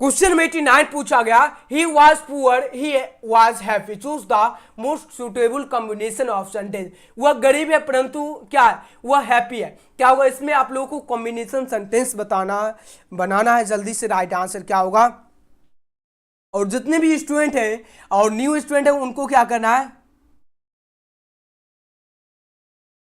क्वेश्चन में 89 पूछा गया, he was poor he was happy, choose the most suitable combination of sentence, वह गरीब है परंतु क्या है, वह हैप्पी है, क्या होगा, इसमें आप लोगों को कॉम्बिनेशन सेंटेंस बनाना है, जल्दी से राइट आंसर क्या होगा। और जितने भी स्टूडेंट हैं और न्यू स्टूडेंट हैं उनको क्या करना है,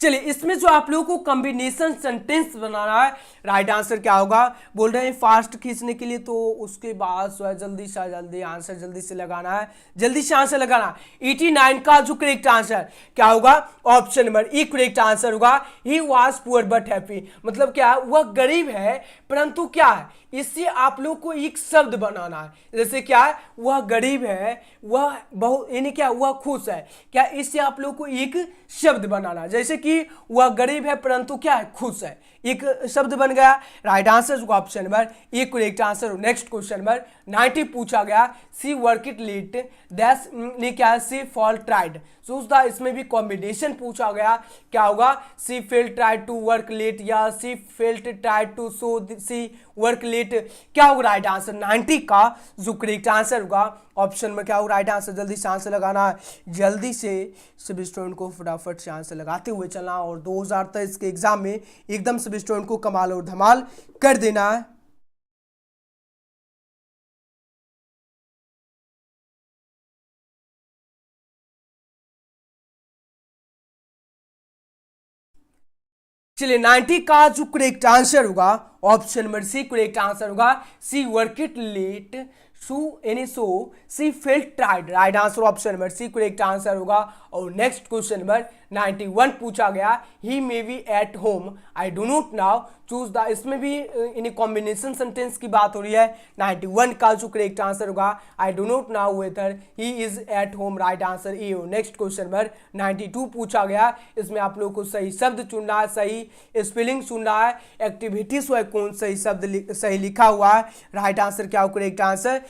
चलिए इसमें जो आप लोगों को कॉम्बिनेशन सेंटेंस बनाना है, राइट आंसर क्या होगा, बोल रहे हैं फास्ट खींचने के लिए, तो उसके बाद जो है जल्दी आंसर जल्दी से लगाना है, जल्दी से आंसर लगाना। 89 का जो करेक्ट आंसर क्या होगा, option number E correct answer होगा, he was poor but happy, मतलब क्या है, वह गरीब है परंतु क्या है, इससे आप लोग को एक शब्द बनाना है, जैसे क्या है, वह गरीब है, वह बहुत यानी क्या, वह खुश है, क्या, इससे आप लोग को एक शब्द बनाना है, जैसे कि वह गरीब है परंतु क्या है, खुश है, एक शब्द बन गया, right answer option number A correct answer. Next question number 90 पूछा गया, she work it late dash ने क्या, she fall tried, choose the, इसमें भी कॉम्बिनेशन पूछा गया, क्या होगा, she fail tried to work late या she felt tried to so she work late, क्या होगा राइट आंसर, 90 का जो करेक्ट आंसर होगा, ऑप्शन में क्या होगा राइट आंसर, जल्दी से आंसर लगाना है, जल्दी से सभी स्टूडेंट को फटाफट से आंसर लगाते हुए चलना, और 2023 के एग्जाम में एकदम सभी स्टूडेंट को कमाल और धमाल कर देना है। चलिए 90 का जो करेक्ट आंसर होगा option number C correct answer होगा she work late so she felt टाइड, right answer option number C correct answer होगा। और नेक्स्ट क्वेश्चन नंबर 91 पूछा गया he may be at home I do not now choose the, इसमें भी in combination sentence की बात हो रही है। 91 का जो करेक्ट आंसर होगा I do not now whether he is at home, right answer A हो। नेक्स्ट क्वेश्चन नंबर 92 पूछा गया, इसमें आप लोग को सही शब्द चुनना है, सही स्पेलिंग चुनना है, एक्टिविटीज है कौन सही शब्द सही लिखा हुआ है, राइट आंसर क्या हो करेक्ट आंसर।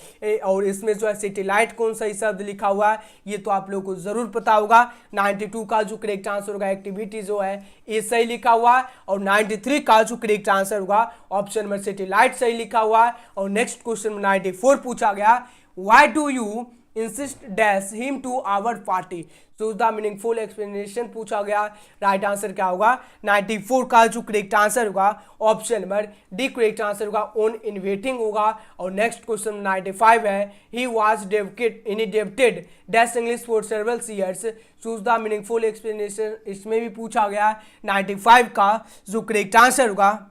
और इसमें जो है सैटेलाइट कौन सही शब्द लिखा हुआ है ये तो आप लोग को जरूर पता होगा। 92 का जो करेक्ट आंसर होगा एक्टिविटी जो है ये सही लिखा हुआ है। और 93 का जो करेक्ट आंसर होगा ऑप्शन नंबर सैटेलाइट सही लिखा हुआ है। और नेक्स्ट क्वेश्चन 94 पूछा गया why do you insist dash him to our party, choose the meaningful explanation पूछा गया, राइट आंसर क्या होगा। 94 का जो करेक्ट आंसर होगा option number D correct answer होगा ऑन इन्वेटिंग होगा। और नेक्स्ट क्वेश्चन 95 है ही वाज डेब्टेड dash English for several years, choose the meaningful explanation, इसमें भी पूछा गया। 95 का जो करेक्ट आंसर होगा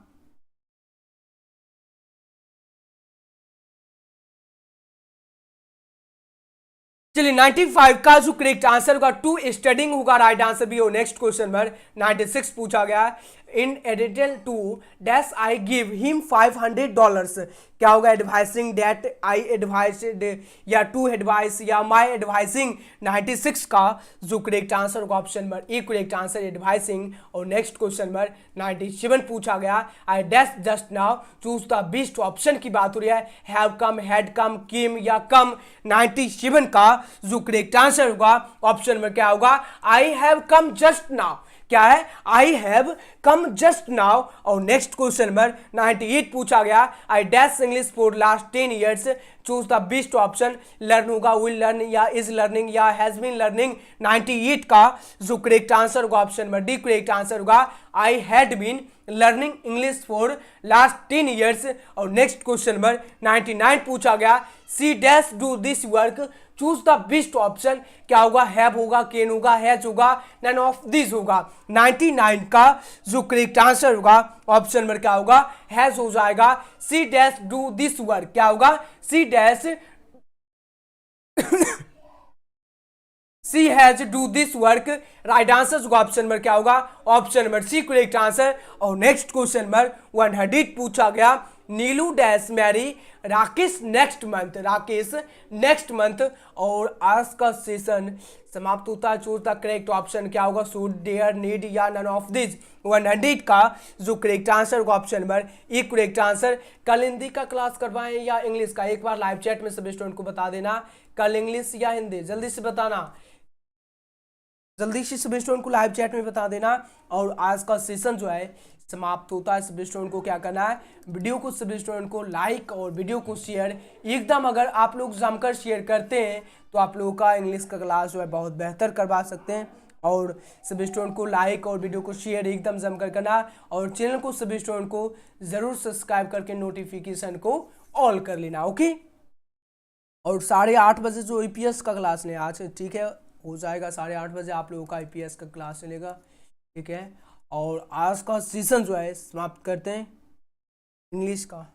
चलिए 95 का जो करेक्ट आंसर होगा टू स्टडिंग होगा, राइट आंसर भी हो। नेक्स्ट क्वेश्चन नंबर 96 पूछा गया इन एडिटल to dash I give him $500, क्या होगा एडवाइसिंग डेट आई एडवाइस्ड या टू एडवाइस या माई एडवाइसिंग। 96 का जो करेक्ट आंसर होगा option number A correct answer advising. और नेक्स्ट क्वेश्चन नंबर 97 पूछा गया I dash just now choose the best option की बात हो रही है, हैव कम हैड कम केम या कम। 97 का जो करेक्ट आंसर होगा ऑप्शन नंबर क्या होगा I have come just now, क्या है I have come just now. और नेक्स्ट क्वेश्चन नंबर 98 पूछा गया I dash English for last 10 years, choose the best option, learn होगा विल लर्न या इज लर्निंग या हैज बीन लर्निंग। 98 का जो करेक्ट आंसर होगा option number D correct answer होगा I had been learning English for last 10 years. और next question number 99 पूछा गया सी dash do this work, choose the best option, क्या होगा हैव होगा कैन होगा हैज होगा नन ऑफ दिस होगा। 99 का जो करेक्ट आंसर होगा ऑप्शन नंबर क्या होगा हैज हो जाएगा। She dash do this work, क्या होगा she dash she has do this work, right answer होगा ऑप्शन नंबर क्या होगा option number C correct answer. और नेक्स्ट क्वेश्चन नंबर 100 पूछा गया Neelu dash marry Rakesh next month, Rakesh next month. और आज का सेशन समाप्त होता है, चूज द करेक्ट ऑप्शन, क्या होगा शुड डेयर नीड या नन ऑफ दिस। 100 का जो करेक्ट आंसर होगा option number A correct answer. कल हिंदी का क्लास करवाएं या इंग्लिश का, एक बार लाइव चैट में सभी स्टूडेंट को बता देना कल इंग्लिश या हिंदी, जल्दी से बताना, जल्दी से सभी स्टूडेंट को लाइव चैट में बता देना। और आज का सेशन जो है समाप्त होता है, सभी स्टूडेंट को क्या करना है वीडियो को सभी स्टूडेंट को लाइक और वीडियो को शेयर एकदम, अगर आप लोग जमकर शेयर करते हैं तो आप लोगों का इंग्लिश का क्लास जो है बहुत बेहतर करवा सकते हैं। और सभी स्टूडेंट को लाइक और वीडियो को शेयर एकदम जमकर करना और चैनल को सभी स्टूडेंट को जरूर सब्सक्राइब करके नोटिफिकेशन को ऑल कर लेना, ओके। और 8:30 बजे जो ईपीएस का क्लास ले आज, ठीक है, हो जाएगा 8:30 बजे आप लोगों का ईपीएस का क्लास चलेगा, ठीक है। और आज का सेशन जो है समाप्त करते हैं इंग्लिश का।